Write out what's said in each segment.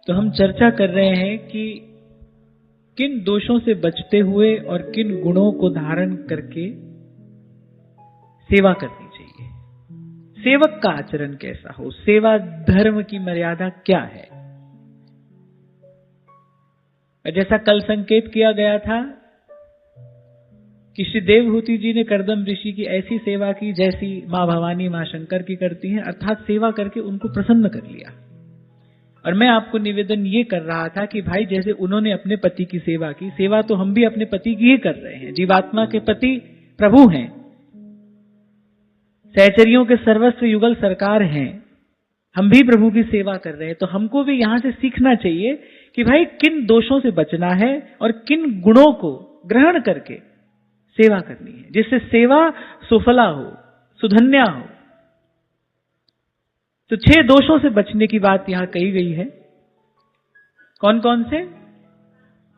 तो हम चर्चा कर रहे हैं कि किन दोषों से बचते हुए और किन गुणों को धारण करके सेवा करनी चाहिए, सेवक का आचरण कैसा हो, सेवा धर्म की मर्यादा क्या है। जैसा कल संकेत किया गया था कि श्री देवहूति जी ने करदम ऋषि की ऐसी सेवा की जैसी मां भवानी मां शंकर की करती हैं, अर्थात सेवा करके उनको प्रसन्न कर लिया। और मैं आपको निवेदन ये कर रहा था कि भाई जैसे उन्होंने अपने पति की सेवा की, सेवा तो हम भी अपने पति की ही कर रहे हैं। जीवात्मा के पति प्रभु हैं, सहचरियों के सर्वस्व युगल सरकार हैं, हम भी प्रभु की सेवा कर रहे हैं। तो हमको भी यहां से सीखना चाहिए कि भाई किन दोषों से बचना है और किन गुणों को ग्रहण करके सेवा करनी है, जिससे सेवा सुफला हो, सुधन्या हो। तो 6 दोषों से बचने की बात यहां कही गई है। कौन कौन से?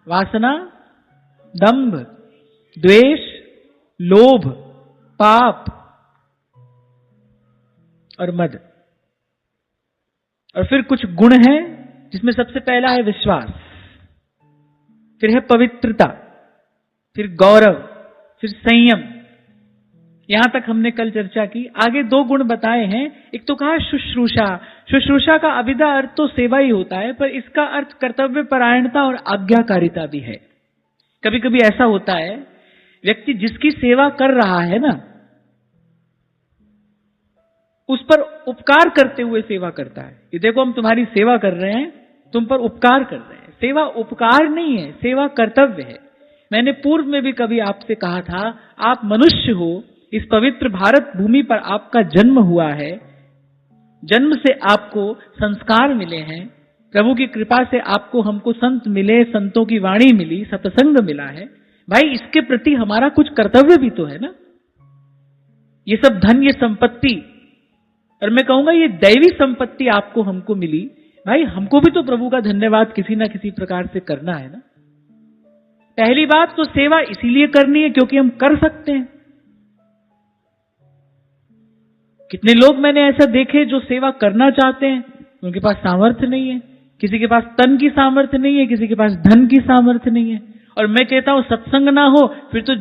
वासना, दंभ, द्वेष, लोभ, पाप और मद। और फिर कुछ गुण हैं जिसमें सबसे पहला है विश्वास, फिर है पवित्रता, फिर गौरव, फिर संयम। यहां तक हमने कल चर्चा की। आगे 2 गुण बताए हैं। एक तो कहा शुश्रूषा। शुश्रूषा का अभिधा अर्थ तो सेवा ही होता है, पर इसका अर्थ कर्तव्य परायणता और आज्ञाकारिता भी है। कभी कभी ऐसा होता है, व्यक्ति जिसकी सेवा कर रहा है ना, उस पर उपकार करते हुए सेवा करता है कि देखो हम तुम्हारी सेवा कर रहे हैं, तुम पर उपकार कर रहे हैं। सेवा उपकार नहीं है, सेवा कर्तव्य है। मैंने पूर्व में भी कभी आपसे कहा था, आप मनुष्य हो, इस पवित्र भारत भूमि पर आपका जन्म हुआ है, जन्म से आपको संस्कार मिले हैं, प्रभु की कृपा से आपको हमको संत मिले, संतों की वाणी मिली, सत्संग मिला है। भाई इसके प्रति हमारा कुछ कर्तव्य भी तो है ना। ये सब धन, ये संपत्ति, और मैं कहूंगा ये दैवी संपत्ति आपको हमको मिली, भाई हमको भी तो प्रभु का धन्यवाद किसी ना किसी प्रकार से करना है ना। पहली बात तो सेवा इसीलिए करनी है क्योंकि हम कर सकते हैं। कितने लोग मैंने ऐसा देखे जो सेवा करना चाहते हैं, उनके पास सामर्थ्य नहीं है। किसी के पास तन की सामर्थ्य नहीं है, किसी के पास धन की सामर्थ्य नहीं है। और मैं कहता हूं सत्संग ना हो फिर तो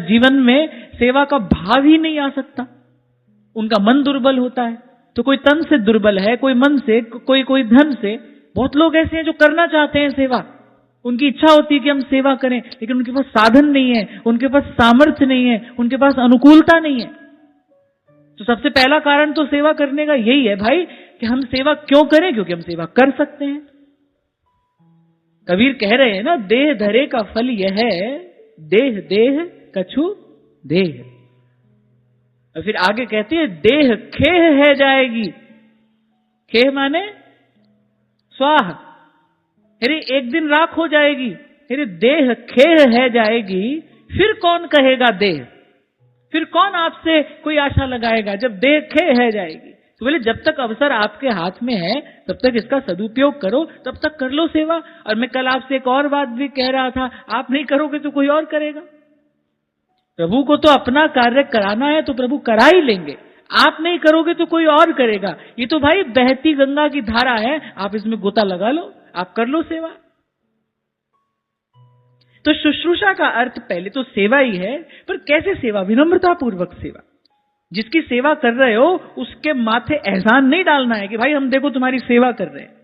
जीवन में सेवा का भाव ही नहीं आ सकता। उनका मन दुर्बल होता है। तो कोई तन से दुर्बल है, कोई मन से, कोई धन से। बहुत लोग ऐसे हैं जो करना चाहते हैं सेवा, उनकी इच्छा होती है कि हम सेवा करें, लेकिन उनके पास साधन नहीं है, उनके पास सामर्थ्य नहीं है, उनके पास अनुकूलता नहीं है। तो सबसे पहला कारण तो सेवा करने का यही है भाई कि हम सेवा क्यों करें, क्योंकि हम सेवा कर सकते हैं। कबीर कह रहे हैं ना, देह धरे का फल यह है, देह देह कछु देह। और फिर आगे कहते हैं, देह खेह है जाएगी। खेह माने स्वाह, अरे एक दिन राख हो जाएगी। अरे देह खेह है जाएगी, फिर कौन कहेगा देह, फिर कौन आपसे कोई आशा लगाएगा जब देह खेह है जाएगी। तो बोले जब तक अवसर आपके हाथ में है तब तक इसका सदुपयोग करो, तब तक कर लो सेवा। और मैं कल आपसे एक और बात भी कह रहा था, आप नहीं करोगे तो कोई और करेगा। प्रभु को तो अपना कार्य कराना है तो प्रभु करा ही लेंगे, आप नहीं करोगे तो कोई और करेगा। ये तो भाई बहती गंगा की धारा है, आप इसमें गोता लगा लो, आप कर लो सेवा। तो शुश्रूषा का अर्थ पहले तो सेवा ही है, पर कैसे सेवा? विनम्रता पूर्वक सेवा। जिसकी सेवा कर रहे हो उसके माथे एहसान नहीं डालना है कि भाई हम देखो तुम्हारी सेवा कर रहे हैं,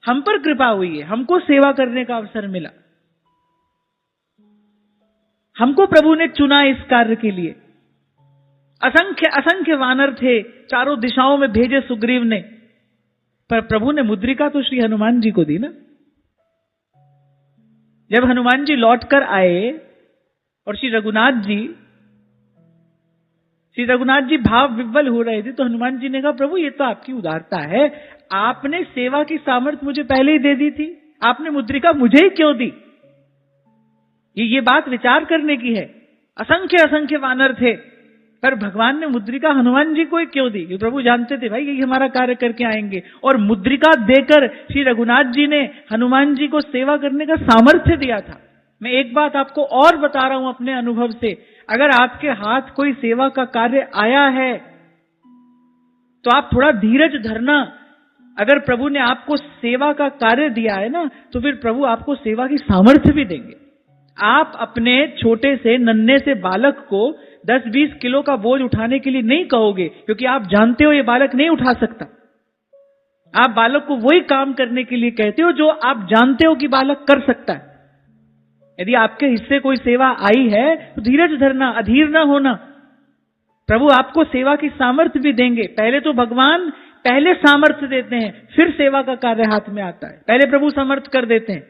हम पर कृपा हुई है, हमको सेवा करने का अवसर मिला, हमको प्रभु ने चुना इस कार्य के लिए। असंख्य असंख्य वानर थे, चारों दिशाओं में भेजे सुग्रीव ने, पर प्रभु ने मुद्रिका तो श्री हनुमान जी को दी ना। जब हनुमान जी लौटकर आए और श्री रघुनाथ जी भाव विह्वल हो रहे थे, तो हनुमान जी ने कहा, प्रभु ये तो आपकी उदारता है, आपने सेवा की सामर्थ्य मुझे पहले ही दे दी थी, आपने मुद्रिका मुझे ही क्यों दी? ये बात विचार करने की है। असंख्य असंख्य वानर थे, पर भगवान ने मुद्रिका हनुमान जी को ही क्यों दी? ये प्रभु जानते थे भाई ये हमारा कार्य करके आएंगे, और मुद्रिका देकर श्री रघुनाथ जी ने हनुमान जी को सेवा करने का सामर्थ्य दिया था। मैं एक बात आपको और बता रहा हूं अपने अनुभव से, अगर आपके हाथ कोई सेवा का कार्य आया है तो आप थोड़ा धीरज धरना, अगर प्रभु ने आपको सेवा का कार्य दिया है ना, तो फिर प्रभु आपको सेवा की सामर्थ्य भी देंगे। आप अपने छोटे से नन्हे से बालक को 10-20 किलो का बोझ उठाने के लिए नहीं कहोगे, क्योंकि आप जानते हो ये बालक नहीं उठा सकता। आप बालक को वही काम करने के लिए कहते हो जो आप जानते हो कि बालक कर सकता है। यदि आपके हिस्से कोई सेवा आई है तो धीरज धरना, अधीर न होना। प्रभु आपको सेवा की सामर्थ्य भी देंगे। पहले तो भगवान पहले सामर्थ्य देते हैं, फिर सेवा का कार्य हाथ में आता है। पहले प्रभु समर्थ कर देते हैं।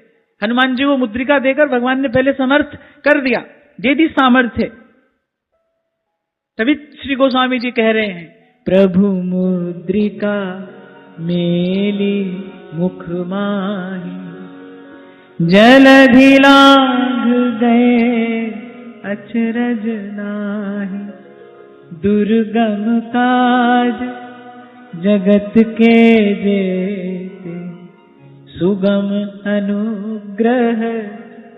हनुमान जी को मुद्रिका देकर भगवान ने पहले समर्थ कर दिया, दे दी सामर्थ्य। तभी श्री गोस्वामी जी कह रहे हैं, प्रभु मुद्रिका मेली मुख माही, जलधि लांघ गए अचरज नाही, दुर्गम काज जगत के जेते, सुगम अनुग्रह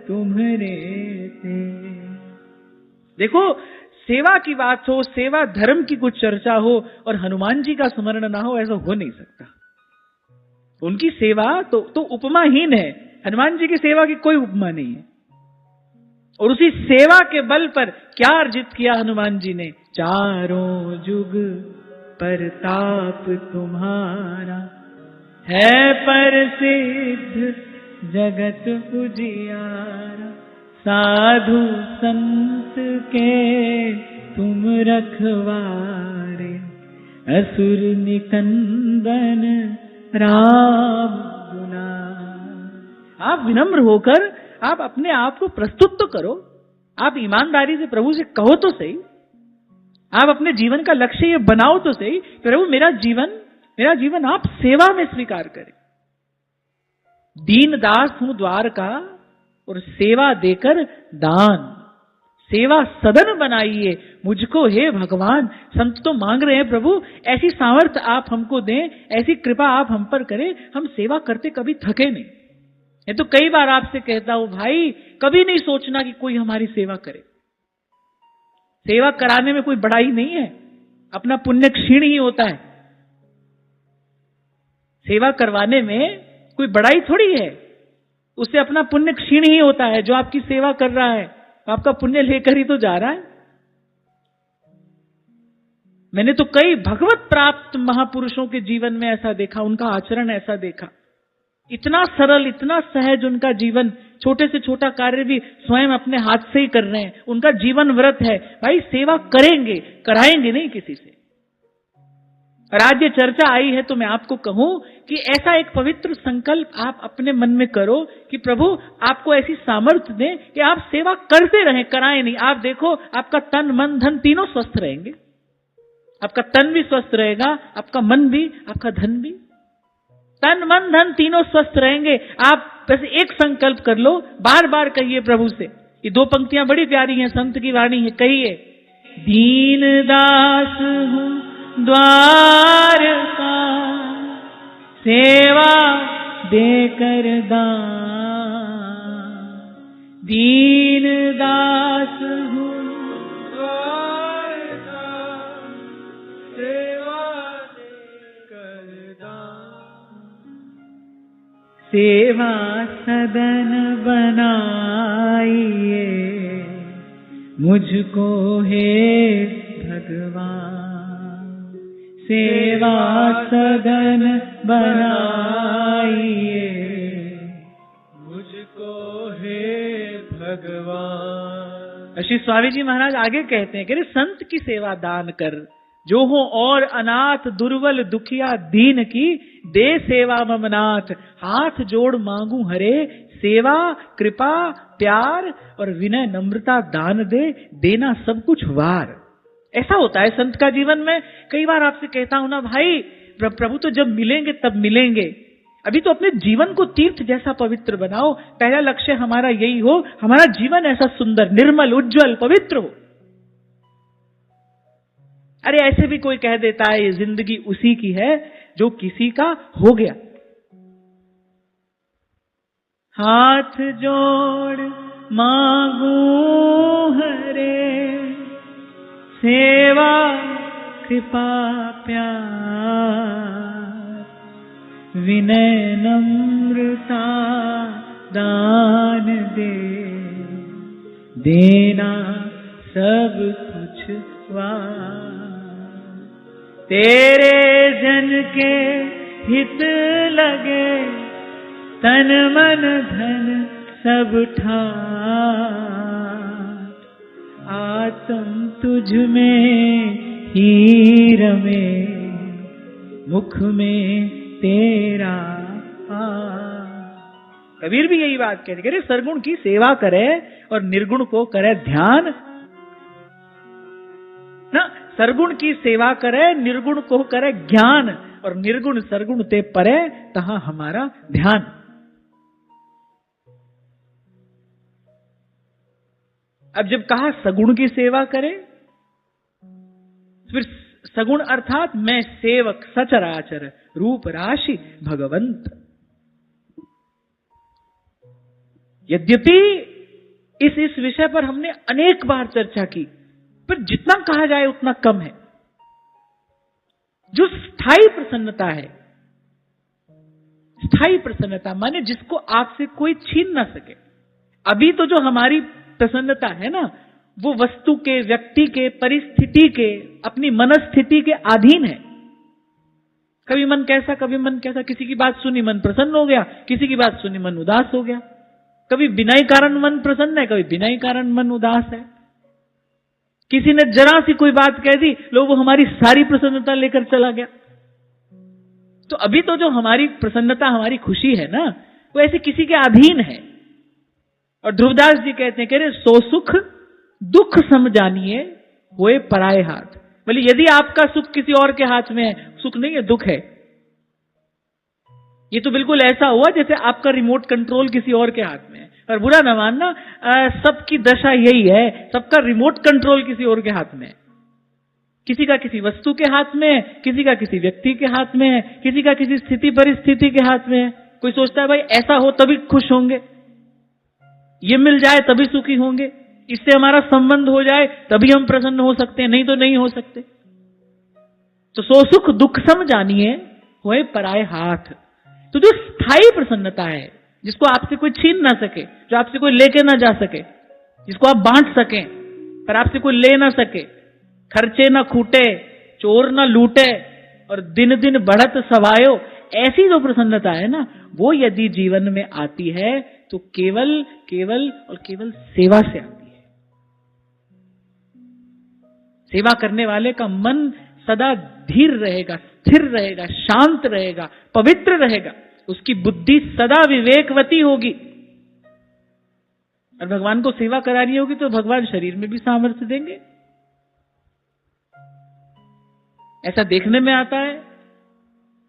तुम्हारे थे। देखो, सेवा की बात हो, सेवा धर्म की कुछ चर्चा हो और हनुमान जी का स्मरण ना हो, ऐसा हो नहीं सकता। उनकी सेवा तो उपमाहीन है। हनुमान जी की सेवा की कोई उपमा नहीं है। और उसी सेवा के बल पर क्या अर्जित किया हनुमान जी ने? चारों जुग परताप तुम्हारा, है प्रसिद्ध जगत उजियारा, साधु संत के तुम रखवारे, असुर निकंदन राम दुलारे। आप विनम्र होकर आप अपने आप को प्रस्तुत तो करो। आप ईमानदारी से प्रभु से कहो तो सही। आप अपने जीवन का लक्ष्य ये बनाओ तो सही, प्रभु मेरा जीवन आप सेवा में स्वीकार करें। दीन दास हूं द्वार का और सेवा देकर दान, सेवा सदन बनाइए मुझको हे भगवान। संत तो मांग रहे हैं, प्रभु ऐसी सामर्थ्य आप हमको दें, ऐसी कृपा आप हम पर करें, हम सेवा करते कभी थके नहीं। ये तो कई बार आपसे कहता हूं, भाई कभी नहीं सोचना कि कोई हमारी सेवा करे। सेवा कराने में कोई बड़ाई नहीं है, अपना पुण्य क्षीण ही होता है। सेवा करवाने में कोई बड़ाई थोड़ी है, उससे अपना पुण्य क्षीण ही होता है। जो आपकी सेवा कर रहा है आपका पुण्य लेकर ही तो जा रहा है। मैंने तो कई भगवत प्राप्त महापुरुषों के जीवन में ऐसा देखा, उनका आचरण ऐसा देखा। इतना सरल, इतना सहज उनका जीवन, छोटे से छोटा कार्य भी स्वयं अपने हाथ से ही कर रहे हैं। उनका जीवन व्रत है, भाई सेवा करेंगे, कराएंगे नहीं किसी से। और आज ये चर्चा आई है तो मैं आपको कहूं कि ऐसा एक पवित्र संकल्प आप अपने मन में करो कि प्रभु आपको ऐसी सामर्थ्य दें कि आप सेवा करते रहें, कराएं नहीं। आप देखो, आपका तन मन धन तीनों स्वस्थ रहेंगे। आपका तन भी स्वस्थ रहेगा, आपका मन भी, आपका धन भी। तन मन धन तीनों स्वस्थ रहेंगे। आप बस एक संकल्प कर लो, बार बार कहिए प्रभु से। ये दो पंक्तियां बड़ी प्यारी हैं, संत की वाणी है। कहिए, दीन दास हूं द्वार का, सेवा देकर दान, दीन दास हूं द्वार का, सेवा देकर दान, सेवा सदन बनाइए मुझको हे भगवान, सेवा सदन बनाइए मुझको हे भगवान। श्री स्वामी जी महाराज आगे कहते हैं कि संत की सेवा दान कर, जो हो और अनाथ दुर्बल दुखिया दीन की, दे सेवा ममनाथ। हाथ जोड़ मांगू हरे, सेवा कृपा प्यार और विनय नम्रता दान दे, देना सब कुछ वार। ऐसा होता है संत का जीवन में। कई बार आपसे कहता हूं ना, भाई प्रभु तो जब मिलेंगे तब मिलेंगे, अभी तो अपने जीवन को तीर्थ जैसा पवित्र बनाओ। पहला लक्ष्य हमारा यही हो, हमारा जीवन ऐसा सुंदर निर्मल उज्जवल पवित्र हो। अरे ऐसे भी कोई कह देता है ये जिंदगी उसी की है जो किसी का हो गया। हाथ जोड़ मांगू हरे, सेवा कृपा प्यार, विनय नम्रता दान दे, देना सब कुछ तेरे जन के हित लगे, तन मन धन सब ठाट, आत्म तुझ में ही रमे, मुख में तेरा कबीर भी यही बात कहते हैं, सरगुण की सेवा करे और निर्गुण को करे ध्यान ना। सरगुण की सेवा करे, निर्गुण को करे ज्ञान, और निर्गुण सरगुण ते परे, तहां हमारा ध्यान। अब जब कहा सगुण की सेवा करे, फिर सगुण अर्थात मैं सेवक सचराचर रूप राशि भगवंत। यद्यपि इस विषय पर हमने अनेक बार चर्चा की, पर जितना कहा जाए उतना कम है। जो स्थायी प्रसन्नता है, स्थायी प्रसन्नता माने जिसको आपसे कोई छीन ना सके। अभी तो जो हमारी प्रसन्नता है ना, वो वस्तु के, व्यक्ति के, परिस्थिति के, अपनी मनस्थिति के अधीन है। कभी मन कैसा, कभी मन कैसा। किसी की बात सुनी मन प्रसन्न हो गया, किसी की बात सुनी मन उदास हो गया। कभी बिना ही कारण मन प्रसन्न है, कभी बिना ही कारण मन उदास है। किसी ने जरा सी कोई बात कह दी, लो वो हमारी सारी प्रसन्नता लेकर चला गया। तो अभी तो जो हमारी प्रसन्नता, हमारी खुशी है ना, वो ऐसे किसी के अधीन है। और ध्रुवदास जी कहते हैं, कह रहे सो सुख दुख सम जानिए होए पराए हाथ। बोले यदि आपका सुख किसी और के हाथ में है, सुख नहीं है, दुख है। ये तो बिल्कुल ऐसा हुआ जैसे आपका रिमोट कंट्रोल किसी और के हाथ में है। और बुरा न मानना, सबकी दशा यही है, सबका रिमोट कंट्रोल किसी और के हाथ में है। किसी का किसी वस्तु के हाथ में है, किसी का किसी व्यक्ति के हाथ में है, किसी का किसी स्थिति परिस्थिति के हाथ में है। कोई सोचता है भाई ऐसा हो तभी खुश होंगे, ये मिल जाए तभी सुखी होंगे, इससे हमारा संबंध हो जाए तभी हम प्रसन्न हो सकते हैं, नहीं तो नहीं हो सकते। तो सो सुख दुख सम जानिए होए पराए हाथ। तो जो स्थायी प्रसन्नता है, जिसको आपसे कोई छीन ना सके, जो आपसे कोई लेके ना जा सके, जिसको आप बांट सकें पर आपसे कोई ले ना सके, खर्चे ना खूटे, चोर ना लूटे और दिन दिन बढ़त सवायो, ऐसी जो प्रसन्नता है ना, वो यदि जीवन में आती है तो केवल केवल और केवल सेवा से आती है। सेवा करने वाले का मन सदा धीर रहेगा, स्थिर रहेगा, शांत रहेगा, पवित्र रहेगा, उसकी बुद्धि सदा विवेकवती होगी। और भगवान को सेवा करानी होगी तो भगवान शरीर में भी सामर्थ्य देंगे। ऐसा देखने में आता है,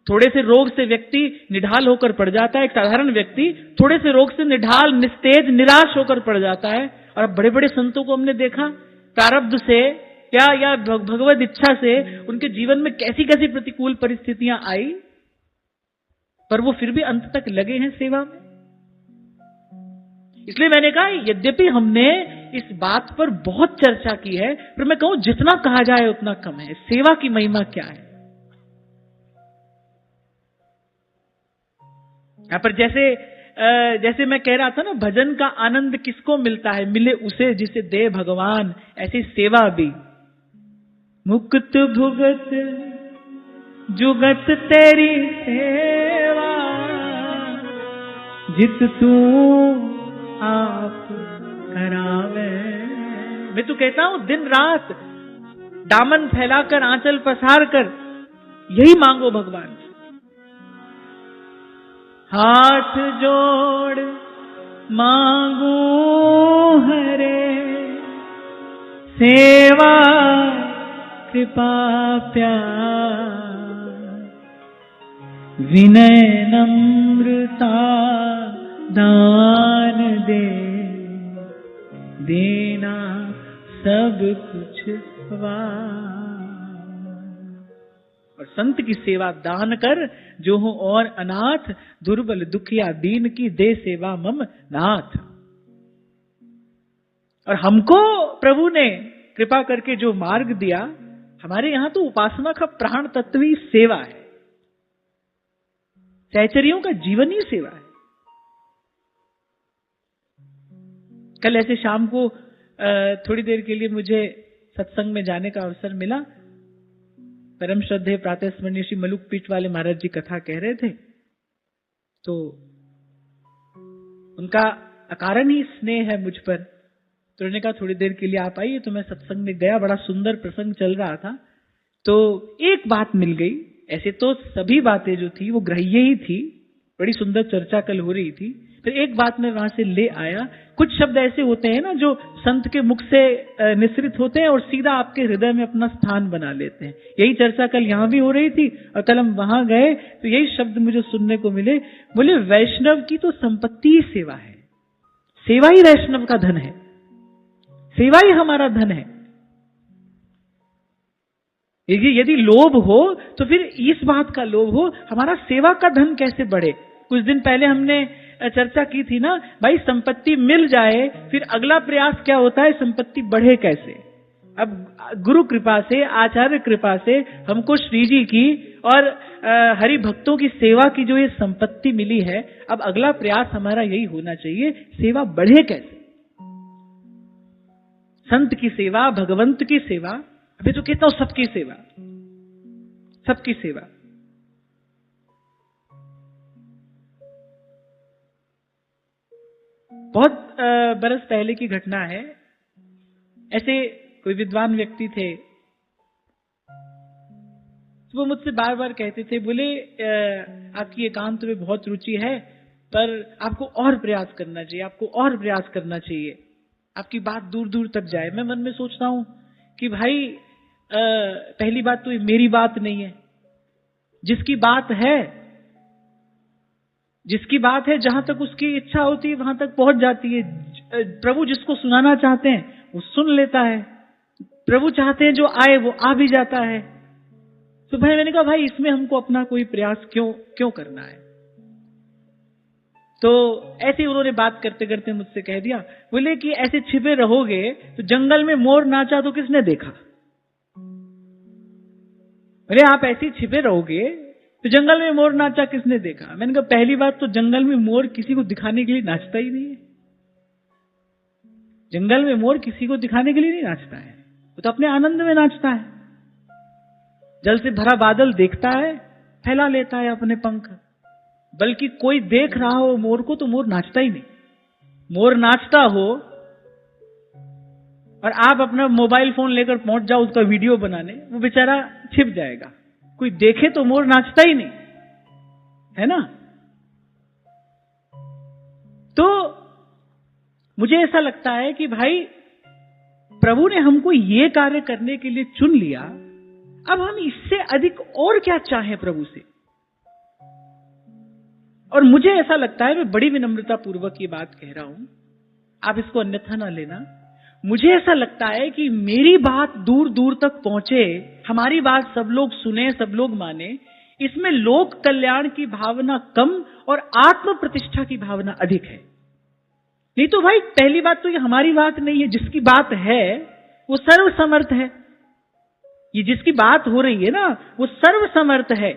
थोड़े से रोग से व्यक्ति निढाल होकर पड़ जाता है। एक साधारण व्यक्ति थोड़े से रोग से निढाल, निस्तेज, निराश होकर पड़ जाता है। और अब बड़े बड़े संतों को हमने देखा, प्रारब्ध से या भगवत इच्छा से उनके जीवन में कैसी कैसी प्रतिकूल परिस्थितियां आई, पर वो फिर भी अंत तक लगे हैं सेवा में। इसलिए मैंने कहा यद्यपि हमने इस बात पर बहुत चर्चा की है, पर मैं कहूं जितना कहा जाए उतना कम है। सेवा की महिमा क्या है। यहां पर जैसे मैं कह रहा था ना, भजन का आनंद किसको मिलता है, मिले उसे जिसे दे भगवान। ऐसी सेवा भी मुक्त भुगत जुगत तेरी सेवा, जित तू आप करावे। मैं तो कहता हूं दिन रात दामन फैलाकर, आंचल पसार कर यही मांगो भगवान। हाथ जोड़ मांगू हरे, सेवा कृपा प्यार, विनय नम्रता दान दे, देना सब कुछ वार। और संत की सेवा दान कर, जो हो और अनाथ, दुर्बल दुखिया दीन की दे सेवा मम नाथ। और हमको प्रभु ने कृपा करके जो मार्ग दिया, हमारे यहां तो उपासना का प्राण तत्व ही सेवा है। सहचरियों का जीवन ही सेवा है। कल ऐसे शाम को थोड़ी देर के लिए मुझे सत्संग में जाने का अवसर मिला। परम श्रद्धेय प्रातः स्मरणीय श्री मलुक पीठ वाले महाराज जी कथा कह रहे थे, तो उनका अकारण ही स्नेह है मुझ पर, तो उन्होंने कहा थोड़ी देर के लिए आप आइए। तो मैं सत्संग में गया, बड़ा सुंदर प्रसंग चल रहा था। तो एक बात मिल गई, ऐसे तो सभी बातें जो थी वो ग्राह्य ही थी, बड़ी सुंदर चर्चा कल हो रही थी। फिर एक बात मैं वहां से ले आया, कुछ शब्द ऐसे होते हैं ना जो संत के मुख से निसृत होते हैं और सीधा आपके हृदय में अपना स्थान बना लेते हैं। यही चर्चा कल यहां भी हो रही थी और कल हम वहां गए तो यही शब्द मुझे सुनने को मिले। बोले वैष्णव की तो संपत्ति ही सेवा है, सेवा ही वैष्णव का धन है, सेवा ही हमारा धन है। यदि लोभ हो तो फिर इस बात का लोभ हो हमारा सेवा का धन कैसे बढ़े। कुछ दिन पहले हमने चर्चा की थी ना, भाई संपत्ति मिल जाए फिर अगला प्रयास क्या होता है, संपत्ति बढ़े कैसे। अब गुरु कृपा से, आचार्य कृपा से हमको श्री जी की और हरि भक्तों की सेवा की जो ये संपत्ति मिली है, अब अगला प्रयास हमारा यही होना चाहिए, सेवा बढ़े कैसे। संत की सेवा, भगवंत की सेवा, अभी तो कहता हूं सबकी सेवा, सबकी सेवा। बहुत बरस पहले की घटना है। ऐसे कोई विद्वान व्यक्ति थे, तो वो मुझसे बार बार कहते थे, बोले आपकी एकांत में बहुत रुचि है पर आपको और प्रयास करना चाहिए, आपको और प्रयास करना चाहिए, आपकी बात दूर दूर तक जाए। मैं मन में सोचता हूं कि भाई पहली बात तो ये मेरी बात नहीं है, जिसकी बात है जहां तक उसकी इच्छा होती है वहां तक पहुंच जाती है। प्रभु जिसको सुनाना चाहते हैं वो सुन लेता है, प्रभु चाहते हैं जो आए वो आ भी जाता है। तो भाई मैंने कहा भाई इसमें हमको अपना कोई प्रयास क्यों करना है। तो ऐसे उन्होंने बात करते करते मुझसे कह दिया, बोले कि ऐसे छिपे रहोगे तो जंगल में मोर नाचा तो किसने देखा। बोले आप ऐसे छिपे रहोगे तो जंगल में मोर नाचा किसने देखा। मैंने कहा पहली बात तो जंगल में मोर किसी को दिखाने के लिए नाचता ही नहीं है, जंगल में मोर किसी को दिखाने के लिए नहीं नाचता है, वो तो अपने आनंद में नाचता है। जल से भरा बादल देखता है, फैला लेता है अपने पंख, बल्कि कोई देख रहा हो मोर को तो मोर नाचता ही नहीं। मोर नाचता हो और आप अपना मोबाइल फोन लेकर पहुंच जाओ उसका वीडियो बनाने, वो बेचारा छिप जाएगा, कोई देखे तो मोर नाचता ही नहीं है ना। तो मुझे ऐसा लगता है कि भाई प्रभु ने हमको ये कार्य करने के लिए चुन लिया, अब हम इससे अधिक और क्या चाहें प्रभु से। और मुझे ऐसा लगता है, मैं बड़ी विनम्रता पूर्वक ये बात कह रहा हूं, आप इसको अन्यथा ना लेना, मुझे ऐसा लगता है कि मेरी बात दूर दूर तक पहुंचे, हमारी बात सब लोग सुने, सब लोग माने, इसमें लोक कल्याण की भावना कम और आत्म प्रतिष्ठा की भावना अधिक है। नहीं तो भाई पहली बात तो ये हमारी बात नहीं है, जिसकी बात है वो सर्वसमर्थ है। ये जिसकी बात हो रही है ना वो सर्वसमर्थ है।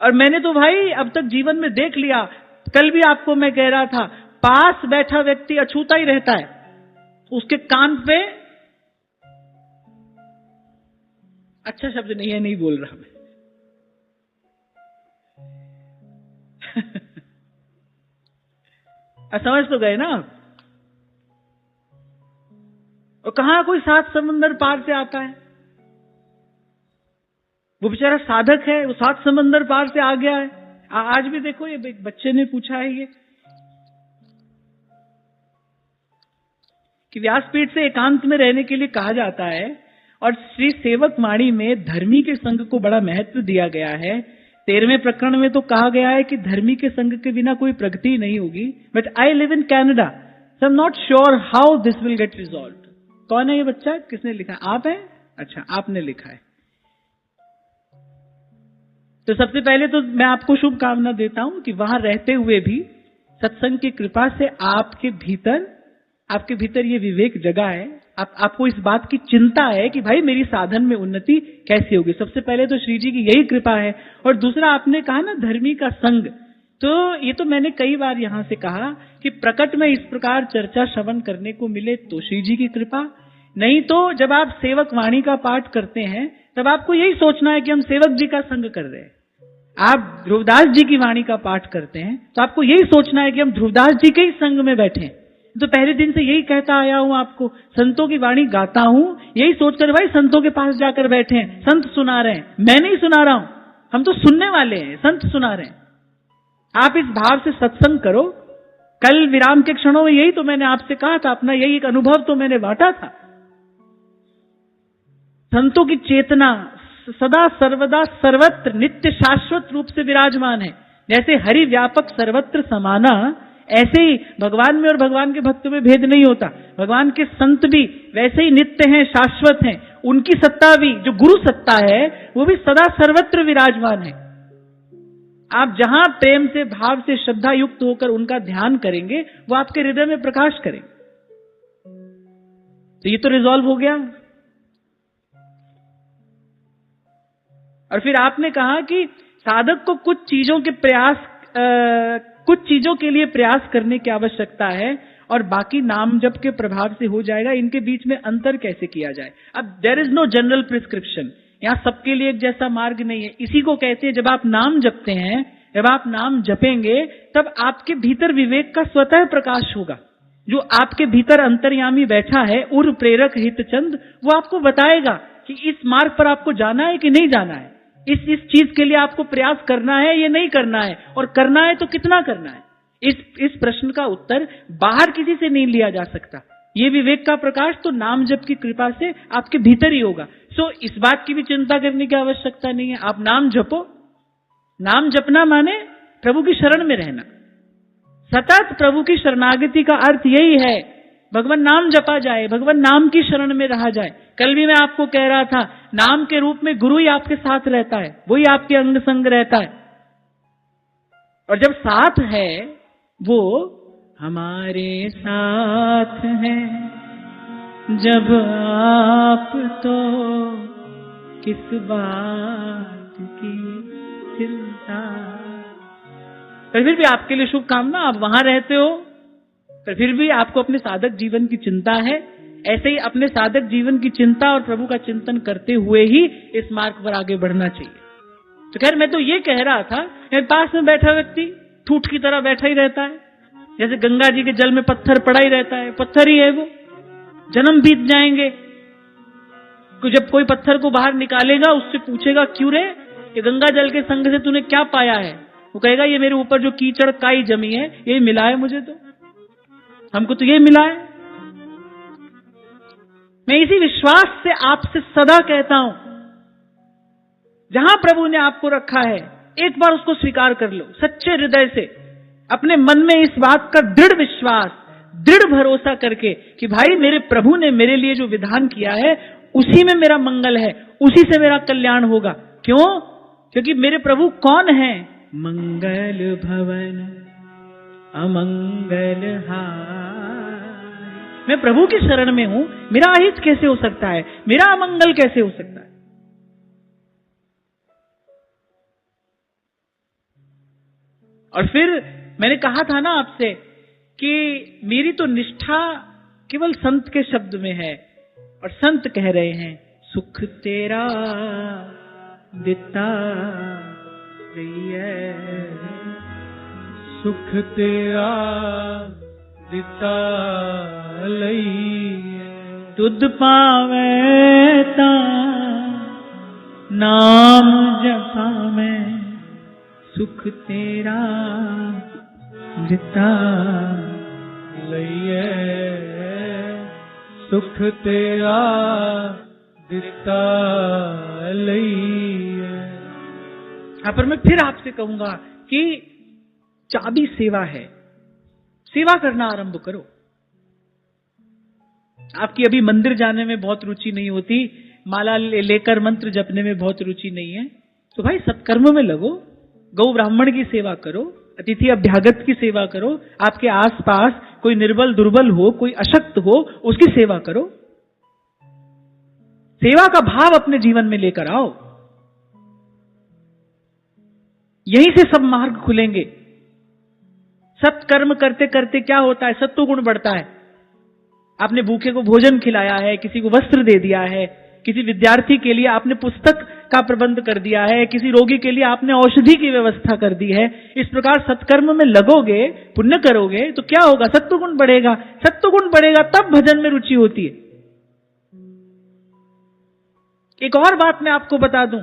और मैंने तो भाई अब तक जीवन में देख लिया, कल भी आपको मैं कह रहा था, पास बैठा व्यक्ति अछूता ही रहता है, उसके कान पे, अच्छा शब्द नहीं है, नहीं बोल रहा मैं समझ तो गए ना। और कहां कोई 7 समंदर पार से आता है, वो बेचारा साधक है, वो 7 समंदर पार से आ गया है। आज भी देखो, ये एक बच्चे ने पूछा है ये कि व्यासपीठ से एकांत में रहने के लिए कहा जाता है और श्री सेवक वाणी में धर्मी के संग को बड़ा महत्व दिया गया है। 13वें प्रकरण में तो कहा गया है कि धर्मी के संग के बिना कोई प्रगति नहीं होगी। But I live in Canada, so I am not sure how this will get resolve. कौन है ये बच्चा, किसने लिखा? आप हैं? अच्छा, आपने लिखा है। तो सबसे पहले तो मैं आपको शुभकामना देता हूं कि वहां रहते हुए भी सत्संग की कृपा से आपके भीतर ये विवेक जगा है, आपको इस बात की चिंता है कि भाई मेरी साधन में उन्नति कैसे होगी। सबसे पहले तो श्री जी की यही कृपा है। और दूसरा आपने कहा ना धर्मी का संग, तो ये तो मैंने कई बार यहां से कहा कि प्रकट में इस प्रकार चर्चा श्रवण करने को मिले तो श्री जी की कृपा, नहीं तो जब आप सेवक वाणी का पाठ करते हैं तब आपको यही सोचना है कि हम सेवक जी का संग कर रहे हैं। आप ध्रुवदास जी की वाणी का पाठ करते हैं तो आपको यही सोचना है कि हम ध्रुवदास जी के ही संग में बैठे हैं। तो पहले दिन से यही कहता आया हूं आपको, संतों की वाणी गाता हूं यही सोचकर भाई संतों के पास जाकर बैठे हैं, संत सुना रहे हैं, मैं नहीं सुना रहा हूं, हम तो सुनने वाले हैं, संत सुना रहे हैं। आप इस भाव से सत्संग करो। कल विराम के क्षणों में यही तो मैंने आपसे कहा था, अपना यही एक अनुभव तो मैंने बांटा था। संतों की चेतना सदा सर्वदा सर्वत्र नित्य शाश्वत रूप से विराजमान है। जैसे हरि व्यापक सर्वत्र समाना, ऐसे ही भगवान में और भगवान के भक्त में भेद नहीं होता। भगवान के संत भी वैसे ही नित्य हैं, शाश्वत हैं। उनकी सत्ता भी, जो गुरु सत्ता है, वो भी सदा सर्वत्र विराजमान है। आप जहां प्रेम से, भाव से, श्रद्धा युक्त होकर उनका ध्यान करेंगे, वो आपके हृदय में प्रकाश करेंगे। तो ये तो रिजॉल्व हो गया। और फिर आपने कहा कि साधक को कुछ चीजों के लिए प्रयास करने की आवश्यकता है और बाकी नाम जप के प्रभाव से हो जाएगा। इनके बीच में अंतर कैसे किया जाए? अब there is no general prescription, यहां सबके लिए एक जैसा मार्ग नहीं है। इसी को कहते हैं, जब आप नाम जपते हैं, जब आप नाम जपेंगे तब आपके भीतर विवेक का स्वतः प्रकाश होगा। जो आपके भीतर अंतर्यामी बैठा है, उर प्रेरक हित चंद, वो आपको बताएगा कि इस मार्ग पर आपको जाना है कि नहीं जाना है, इस चीज के लिए आपको प्रयास करना है या नहीं करना है, और करना है तो कितना करना है। इस प्रश्न का उत्तर बाहर किसी से नहीं लिया जा सकता। ये विवेक का प्रकाश तो नाम जप की कृपा से आपके भीतर ही होगा। सो इस बात की भी चिंता करने की आवश्यकता नहीं है। आप नाम जपो। नाम जपना माने प्रभु की शरण में रहना। सतत प्रभु की शरणागति का अर्थ यही है, भगवान नाम जपा जाए, भगवान नाम की शरण में रहा जाए। कल भी मैं आपको कह रहा था, नाम के रूप में गुरु ही आपके साथ रहता है, वही आपके अंग संग रहता है। और जब साथ है, वो हमारे साथ है, जब आप तो किस बात की चिंता। पर फिर भी आपके लिए शुभकामना, आप वहां रहते हो, पर फिर भी आपको अपने साधक जीवन की चिंता है। ऐसे ही अपने साधक जीवन की चिंता और प्रभु का चिंतन करते हुए ही इस मार्ग पर आगे बढ़ना चाहिए। तो खैर, मैं तो ये कह रहा था, मेरे पास में बैठा व्यक्ति ठूठ की तरह बैठा ही रहता है, जैसे गंगा जी के जल में पत्थर पड़ा ही रहता है, पत्थर ही है वो, जन्म बीत जाएंगे। जब कोई पत्थर को बाहर निकालेगा, उससे पूछेगा, क्यों रे, ये गंगा जल के संग से तूने क्या पाया है? वो कहेगा, ये मेरे ऊपर जो कीचड़ काई जमी है, यही मिला है मुझे, तो हमको तो ये मिला है। मैं इसी विश्वास से आपसे सदा कहता हूं, जहां प्रभु ने आपको रखा है, एक बार उसको स्वीकार कर लो सच्चे हृदय से, अपने मन में इस बात का दृढ़ विश्वास, दृढ़ भरोसा करके कि भाई मेरे प्रभु ने मेरे लिए जो विधान किया है, उसी में मेरा मंगल है, उसी से मेरा कल्याण होगा। क्यों? क्योंकि मेरे प्रभु कौन है? मंगल भवन अमंगल हाय। मैं प्रभु की शरण में हूं, मेरा अहित कैसे हो सकता है, मेरा अमंगल कैसे हो सकता है? और फिर मैंने कहा था ना आपसे कि मेरी तो निष्ठा केवल संत के शब्द में है, और संत कह रहे हैं, सुख तेरा दिता सुख तेरा दिता लईए, तुद पावे ता नाम जपावे, सुख तेरा दिता लईए, सुख तेरा दिता लईए। यहां पर मैं फिर आपसे कहूंगा कि चाबी सेवा है। सेवा करना आरंभ करो। आपकी अभी मंदिर जाने में बहुत रुचि नहीं होती, माला लेकर मंत्र जपने में बहुत रुचि नहीं है, तो भाई सत्कर्म में लगो। गौ ब्राह्मण की सेवा करो, अतिथि अभ्यागत की सेवा करो, आपके आसपास कोई निर्बल दुर्बल हो, कोई अशक्त हो, उसकी सेवा करो। सेवा का भाव अपने जीवन में लेकर आओ। यहीं से सब मार्ग खुलेंगे। सत्कर्म करते करते क्या होता है, सत्व गुण बढ़ता है। आपने भूखे को भोजन खिलाया है, किसी को वस्त्र दे दिया है, किसी विद्यार्थी के लिए आपने पुस्तक का प्रबंध कर दिया है, किसी रोगी के लिए आपने औषधि की व्यवस्था कर दी है। इस प्रकार सत्कर्म में लगोगे, पुण्य करोगे तो क्या होगा, सत्व गुण बढ़ेगा। सत्व गुण बढ़ेगा तब भजन में रुचि होती है। एक और बात मैं आपको बता दूं,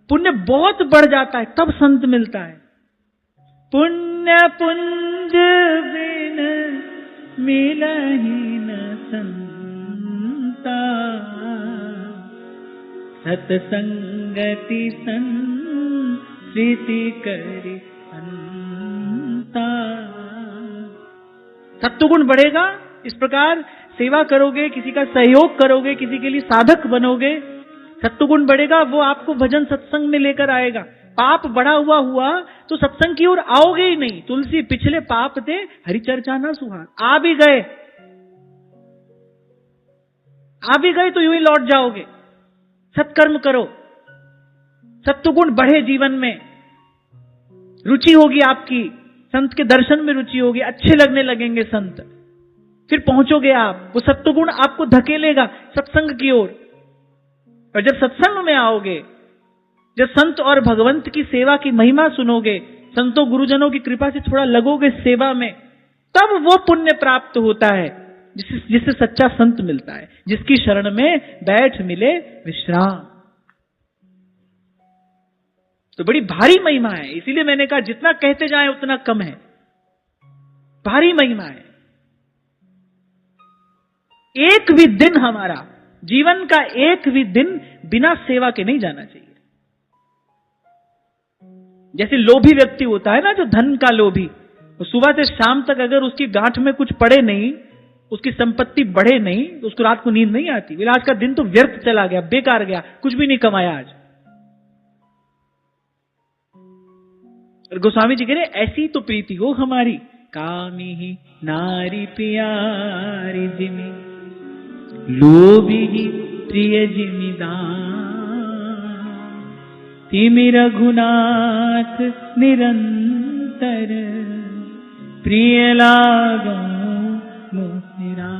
पुण्य बहुत बढ़ जाता है तब संत मिलता है। पुण्य पुंज बिन मिलहि न संता, सतसंगति संस्कृति करि अंता। सत्वगुण बढ़ेगा, इस प्रकार सेवा करोगे, किसी का सहयोग करोगे, किसी के लिए साधक बनोगे, सत्वगुण बढ़ेगा, वो आपको भजन सत्संग में लेकर आएगा। पाप बढ़ा हुआ तो सत्संग की ओर आओगे ही नहीं। तुलसी पिछले पाप थे, हरि चर्चा ना सुहान। आ भी गए तो यूं ही लौट जाओगे। सत्कर्म करो, सत्वगुण बढ़े, जीवन में रुचि होगी आपकी, संत के दर्शन में रुचि होगी, अच्छे लगने लगेंगे संत, फिर पहुंचोगे आप। वो सत्वगुण आपको धकेलेगा सत्संग की ओर। और जब सत्संग में आओगे, जब संत और भगवंत की सेवा की महिमा सुनोगे, संतों गुरुजनों की कृपा से थोड़ा लगोगे सेवा में, तब वो पुण्य प्राप्त होता है जिससे सच्चा संत मिलता है, जिसकी शरण में बैठ मिले विश्राम। तो बड़ी भारी महिमा है। इसीलिए मैंने कहा जितना कहते जाएं उतना कम है। भारी महिमा है। एक भी दिन हमारा जीवन का एक भी दिन बिना सेवा के नहीं जाना चाहिए। जैसे लोभी व्यक्ति होता है ना, जो धन का लोभी, वो सुबह से शाम तक अगर उसकी गांठ में कुछ पड़े नहीं, उसकी संपत्ति बढ़े नहीं, तो उसको रात को नींद नहीं आती। बोले आज का दिन तो व्यर्थ चला गया, बेकार गया, कुछ भी नहीं कमाया आज। और गोस्वामी जी कह रहे ऐसी तो प्रीति हो हमारी, कामी ही नारी प्यारी जिमी, लोभी ही प्रिय जिमीदान, तिमि रघुनाथ निरंतर, प्रिय लागो मोहिरा।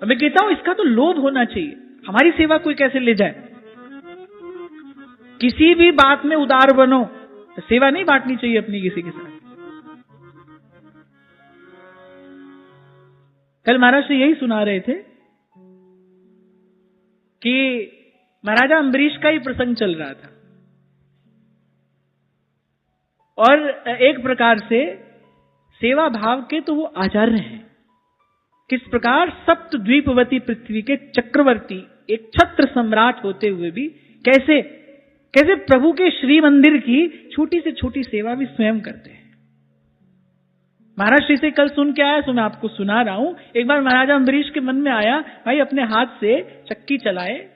अब मैं कहता हूं इसका तो लोभ होना चाहिए। हमारी सेवा कोई कैसे ले जाए। किसी भी बात में उदार बनो, तो सेवा नहीं बांटनी चाहिए अपनी किसी के साथ। कल महाराज से यही सुना रहे थे कि महाराजा अम्बरीश का ही प्रसंग चल रहा था, और एक प्रकार से सेवा भाव के तो वो आचार्य हैं। किस प्रकार सप्त द्वीपवती पृथ्वी के चक्रवर्ती, एक छत्र सम्राट होते हुए भी कैसे कैसे प्रभु के श्री मंदिर की छोटी से छोटी सेवा भी स्वयं करते हैं। महाराज श्री से कल सुन के आया, तो मैं आपको सुना रहा हूं। एक बार महाराजा अम्बरीश के मन में आया, भाई अपने हाथ से चक्की चलाए,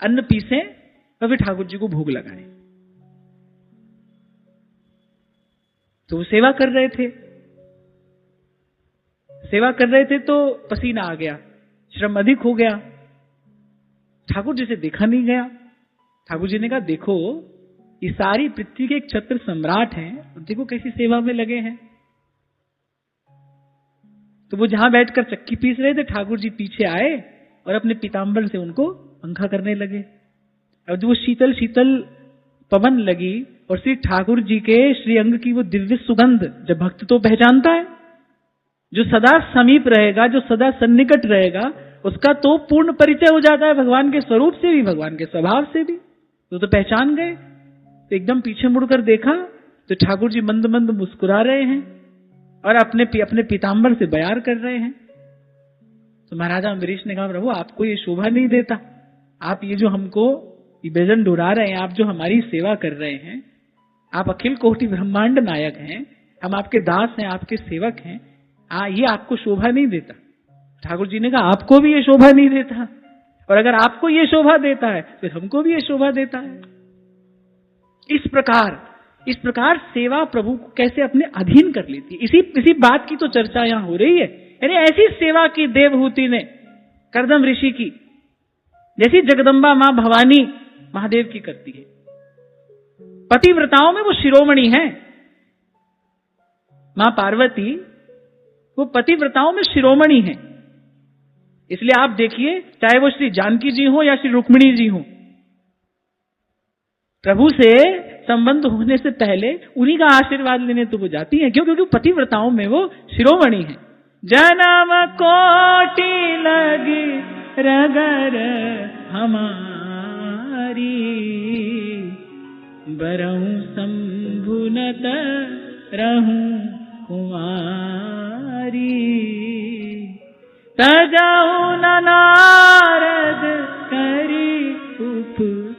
अन्न पीसे और फिर ठाकुर जी को भोग लगाए। तो वो सेवा कर रहे थे तो पसीना आ गया, श्रम अधिक हो गया। ठाकुर जी से देखा नहीं गया। ठाकुर जी ने कहा देखो ये सारी पृथ्वी के एक छत्र सम्राट हैं, और देखो कैसी सेवा में लगे हैं। तो वो जहां बैठकर चक्की पीस रहे थे, ठाकुर जी पीछे आए और अपने पीतांबर से उनको पंखा करने लगे। और जो वो शीतल शीतल पवन लगी, और श्री ठाकुर जी के श्री अंग की वो दिव्य सुगंध, जब भक्त तो पहचानता है, जो सदा समीप रहेगा, जो सदा सन्निकट रहेगा, उसका तो पूर्ण परिचय हो जाता है भगवान के स्वरूप से भी, भगवान के स्वभाव से भी। तो पहचान गए। तो एकदम पीछे मुड़कर देखा तो ठाकुर जी मंद मंद मुस्कुरा रहे हैं और अपने पीतांबर से बयार कर रहे हैं। तो महाराजा अम्बरीश ने कहा प्रभु आपको ये शोभा नहीं देता, आप ये जो हमको बेजन डुरा रहे हैं, आप जो हमारी सेवा कर रहे हैं, आप अखिल कोटि ब्रह्मांड नायक हैं, हम आपके दास हैं, आपके सेवक हैं, ये आपको शोभा नहीं देता। ठाकुर जी ने कहा आपको भी ये शोभा नहीं देता, और अगर आपको ये शोभा देता है फिर हमको भी ये शोभा देता है। इस प्रकार सेवा प्रभु को कैसे अपने अधीन कर लेती है, इसी बात की तो चर्चा यहां हो रही है। यानी ऐसी सेवा की देवहूति ने कर्दम ऋषि की, जैसी जगदम्बा मां भवानी महादेव की करती है। पतिव्रताओं में वो शिरोमणि है। मां पार्वती वो पतिव्रताओं में शिरोमणि है। इसलिए आप देखिए, चाहे वो श्री जानकी जी हो या श्री रुक्मिणी जी हो, प्रभु से संबंध होने से पहले उन्हीं का आशीर्वाद लेने तो वो जाती हैं। क्यों? क्योंकि पतिव्रताओं में वो शिरोमणि है। जन्म कोटि लगी रगर हमारी, बरहूं संभुनत रहूं कुमारी, तजाऊ नारद करी उपदेशो,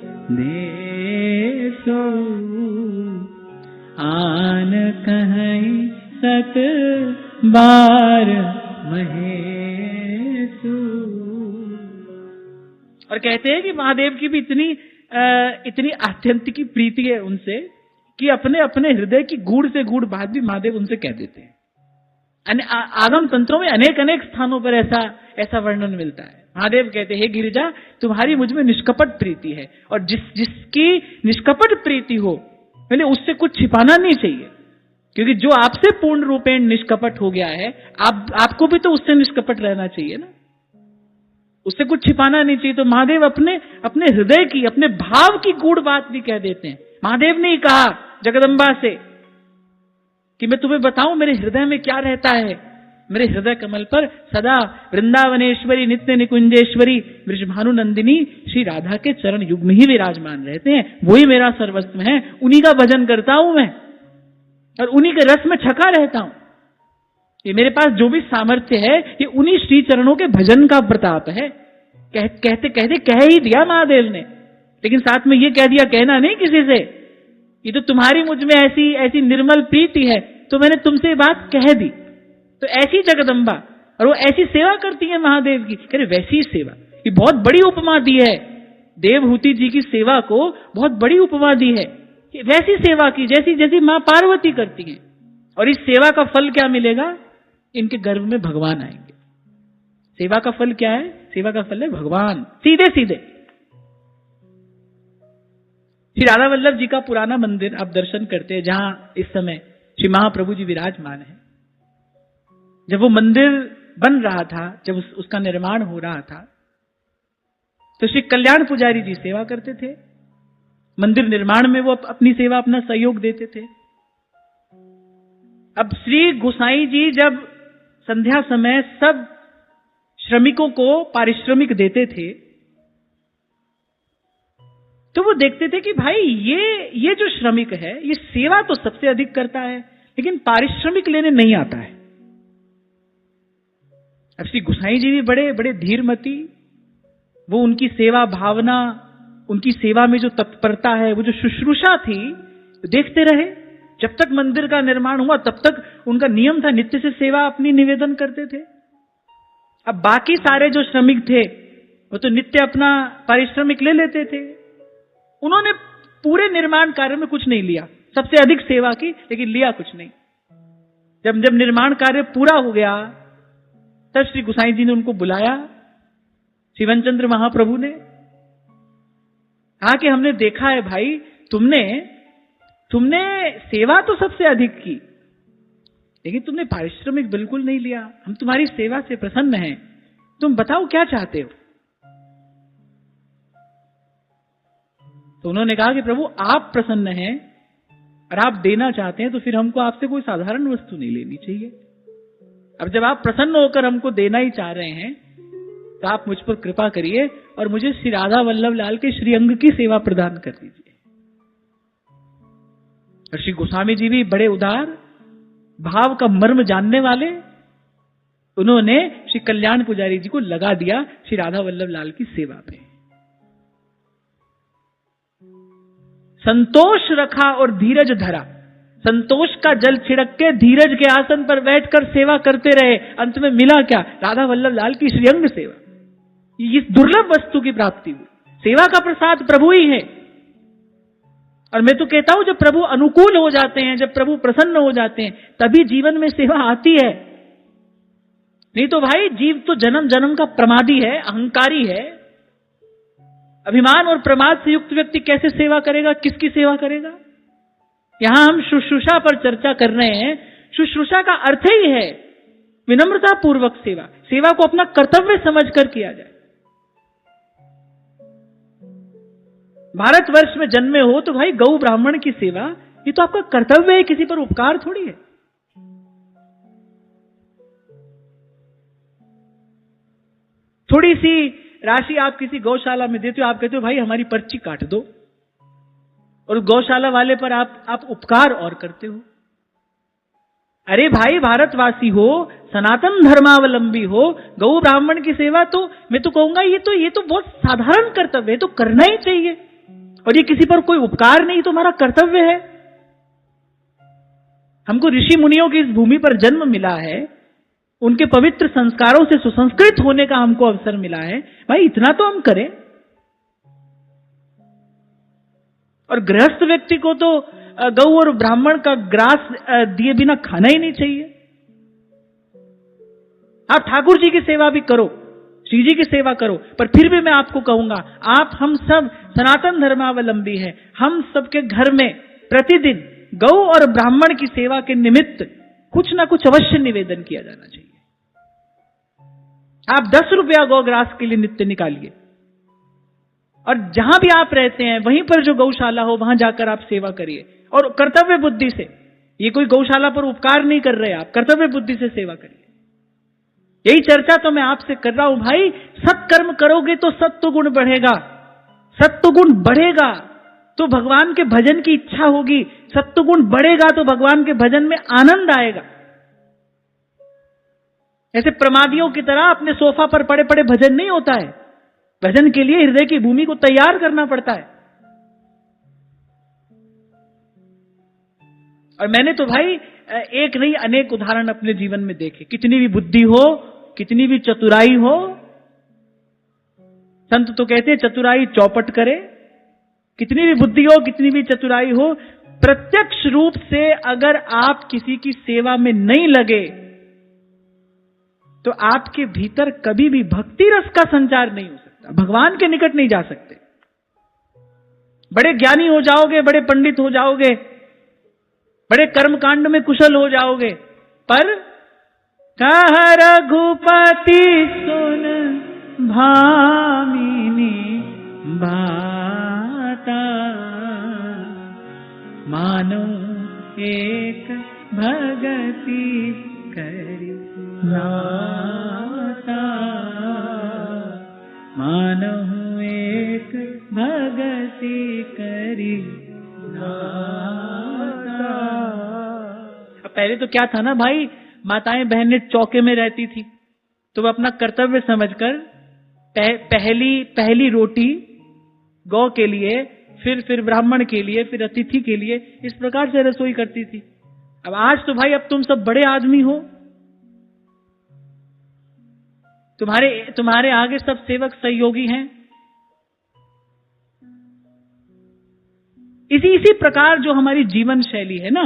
आन कहीं सत बार महेशु। और कहते हैं कि महादेव की भी इतनी आत्यंतिक प्रीति है उनसे कि अपने अपने हृदय की गूढ़ से गूढ़ बात भी महादेव उनसे कह देते हैं। आगम तंत्रों में अनेक अनेक स्थानों पर ऐसा वर्णन मिलता है। महादेव कहते हैं, हे गिरिजा, तुम्हारी मुझ में निष्कपट प्रीति है, और जिसकी निष्कपट प्रीति हो, पहले उससे कुछ छिपाना नहीं चाहिए, क्योंकि जो आपसे पूर्ण रूपेण निष्कपट हो गया है, आपको भी तो उससे निष्कपट रहना चाहिए ना, उससे कुछ छिपाना नहीं चाहिए। तो महादेव अपने हृदय की, अपने भाव की गूढ़ बात भी कह देते हैं। महादेव ने ही कहा जगदम्बा से कि मैं तुम्हें बताऊं मेरे हृदय में क्या रहता है। मेरे हृदय कमल पर सदा वृंदावनेश्वरी नित्य निकुंजेश्वरी बृजभानु नंदिनी श्री राधा के चरण युग्म ही विराजमान रहते हैं। वही मेरा सर्वस्व है, उन्हीं का भजन करता हूं मैं, और उन्हीं के रस में छका रहता हूं। ये मेरे पास जो भी सामर्थ्य है, ये उन्हीं श्री चरणों के भजन का प्रताप है। कहते कहते कह ही दिया महादेव ने, लेकिन साथ में ये कह दिया, कहना नहीं किसी से, ये तो तुम्हारी मुझ में ऐसी निर्मल प्रीति है, तो मैंने तुमसे ये बात कह दी। तो ऐसी जगदम्बा, और वो ऐसी सेवा करती है महादेव की। कह रहे वैसी सेवा, ये बहुत बड़ी उपमा दी है। देवहूति जी की सेवा को बहुत बड़ी उपमा दी है, वैसी सेवा की जैसी मां पार्वती करती है। और इस सेवा का फल क्या मिलेगा? इनके गर्भ में भगवान आएंगे। सेवा का फल क्या है? सेवा का फल है भगवान, सीधे सीधे। श्री राधा वल्लभ जी का पुराना मंदिर आप दर्शन करते हैं, जहां इस समय श्री महाप्रभु जी विराजमान है। जब वो मंदिर बन रहा था, जब उसका निर्माण हो रहा था, तो श्री कल्याण पुजारी जी सेवा करते थे। मंदिर निर्माण में वो अपनी सेवा, अपना सहयोग देते थे। अब श्री गोसाई जी जब संध्या समय सब श्रमिकों को पारिश्रमिक देते थे, तो वो देखते थे कि भाई ये जो श्रमिक है, ये सेवा तो सबसे अधिक करता है, लेकिन पारिश्रमिक लेने नहीं आता है। अब श्री गोसाई जी भी बड़े बड़े धीरमती, वो उनकी सेवा भावना, उनकी सेवा में जो तत्परता है, वो जो शुश्रूषा थी, देखते रहे। जब तक मंदिर का निर्माण हुआ, तब तक उनका नियम था, नित्य से सेवा अपनी निवेदन करते थे। अब बाकी सारे जो श्रमिक थे, वो तो नित्य अपना पारिश्रमिक ले लेते थे। उन्होंने पूरे निर्माण कार्य में कुछ नहीं लिया, सबसे अधिक सेवा की, लेकिन लिया कुछ नहीं। जब निर्माण कार्य पूरा हो गया, तब श्री गोसाई जी ने उनको बुलाया, शिवन चंद्र महाप्रभु ने कहा कि हमने देखा है भाई, तुमने सेवा तो सबसे अधिक की, लेकिन तुमने पारिश्रमिक बिल्कुल नहीं लिया। हम तुम्हारी सेवा से प्रसन्न हैं, तुम बताओ क्या चाहते हो। तो उन्होंने कहा कि प्रभु, आप प्रसन्न हैं और आप देना चाहते हैं, तो फिर हमको आपसे कोई साधारण वस्तु नहीं लेनी चाहिए। अब जब आप प्रसन्न होकर हमको देना ही चाह रहे हैं, तो आप मुझ पर कृपा करिए और मुझे श्री राधा वल्लभ लाल के श्रीअंग की सेवा प्रदान कर दीजिए। और श्री गोस्वामी जी भी बड़े उदार, भाव का मर्म जानने वाले, उन्होंने श्री कल्याण पुजारी जी को लगा दिया श्री राधा वल्लभ लाल की सेवा पे। संतोष रखा और धीरज धरा। संतोष का जल छिड़क के धीरज के आसन पर बैठकर सेवा करते रहे। अंत में मिला क्या? राधा वल्लभ लाल की श्रीअंग सेवा। इस दुर्लभ वस्तु की प्राप्ति हुई। सेवा का प्रसाद प्रभु ही है। और मैं तो कहता हूं, जब प्रभु अनुकूल हो जाते हैं, जब प्रभु प्रसन्न हो जाते हैं, तभी जीवन में सेवा आती है। नहीं तो भाई जीव तो जन्म जन्म का प्रमादी है, अहंकारी है। अभिमान और प्रमाद से युक्त व्यक्ति कैसे सेवा करेगा, किसकी सेवा करेगा? यहां हम शुश्रूषा पर चर्चा कर रहे हैं। शुश्रूषा का अर्थ ही है विनम्रता पूर्वक सेवा, सेवा को अपना कर्तव्य समझकर किया जाए। भारतवर्ष में जन्मे हो तो भाई गौ ब्राह्मण की सेवा ये तो आपका कर्तव्य है, किसी पर उपकार थोड़ी है। थोड़ी सी राशि आप किसी गौशाला में देते हो, आप कहते हो भाई हमारी पर्ची काट दो, और गौशाला वाले पर आप उपकार और करते हो। अरे भाई भारतवासी हो, सनातन धर्मावलंबी हो, गौ ब्राह्मण की सेवा तो मैं तो कहूंगा ये तो बहुत साधारण कर्तव्य है, तो करना ही चाहिए। और ये किसी पर कोई उपकार नहीं, तो हमारा कर्तव्य है। हमको ऋषि मुनियों की इस भूमि पर जन्म मिला है, उनके पवित्र संस्कारों से सुसंस्कृत होने का हमको अवसर मिला है, भाई इतना तो हम करें। और गृहस्थ व्यक्ति को तो गौ और ब्राह्मण का ग्रास दिए बिना खाना ही नहीं चाहिए। आप ठाकुर जी की सेवा भी करो, श्री जी की सेवा करो, पर फिर भी मैं आपको कहूंगा, आप हम सब सनातन धर्मावलंबी हैं, हम सबके घर में प्रतिदिन गौ और ब्राह्मण की सेवा के निमित्त कुछ ना कुछ अवश्य निवेदन किया जाना चाहिए। आप 10 रुपया गौग्रास के लिए नित्य निकालिए, और जहां भी आप रहते हैं वहीं पर जो गौशाला हो वहां जाकर आप सेवा करिए, और कर्तव्य बुद्धि से। ये कोई गौशाला पर उपकार नहीं कर रहे, आप कर्तव्य बुद्धि से सेवा करिए। यही चर्चा तो मैं आपसे कर रहा हूं भाई। सत्कर्म करोगे तो सत्व गुण बढ़ेगा, सत्व गुण बढ़ेगा तो भगवान के भजन की इच्छा होगी, सत्व गुण बढ़ेगा तो भगवान के भजन में आनंद आएगा। ऐसे प्रमादियों की तरह अपने सोफा पर पड़े पड़े भजन नहीं होता है। भजन के लिए हृदय की भूमि को तैयार करना पड़ता है। और मैंने तो भाई एक नहीं अनेक उदाहरण अपने जीवन में देखे। कितनी भी बुद्धि हो, कितनी भी चतुराई हो, संत तो कहते हैं चतुराई चौपट करे। कितनी भी बुद्धि हो, कितनी भी चतुराई हो, प्रत्यक्ष रूप से अगर आप किसी की सेवा में नहीं लगे तो आपके भीतर कभी भी भक्ति रस का संचार नहीं हो सकता, भगवान के निकट नहीं जा सकते। बड़े ज्ञानी हो जाओगे, बड़े पंडित हो जाओगे, बड़े कर्मकांड में कुशल हो जाओगे, पर कह रघुपति सुन भामिनी बाता, मानो एक भगति करि नाता, मानो एक भगति करि नाता। पहले तो क्या था ना भाई, माताएं बहनें चौके में रहती थी तो वह अपना कर्तव्य समझकर पहली रोटी गौ के लिए, फिर ब्राह्मण के लिए, फिर अतिथि के लिए, इस प्रकार से रसोई करती थी। अब आज तो भाई अब तुम सब बड़े आदमी हो, तुम्हारे आगे सब सेवक सहयोगी हैं। इसी प्रकार जो हमारी जीवन शैली है ना,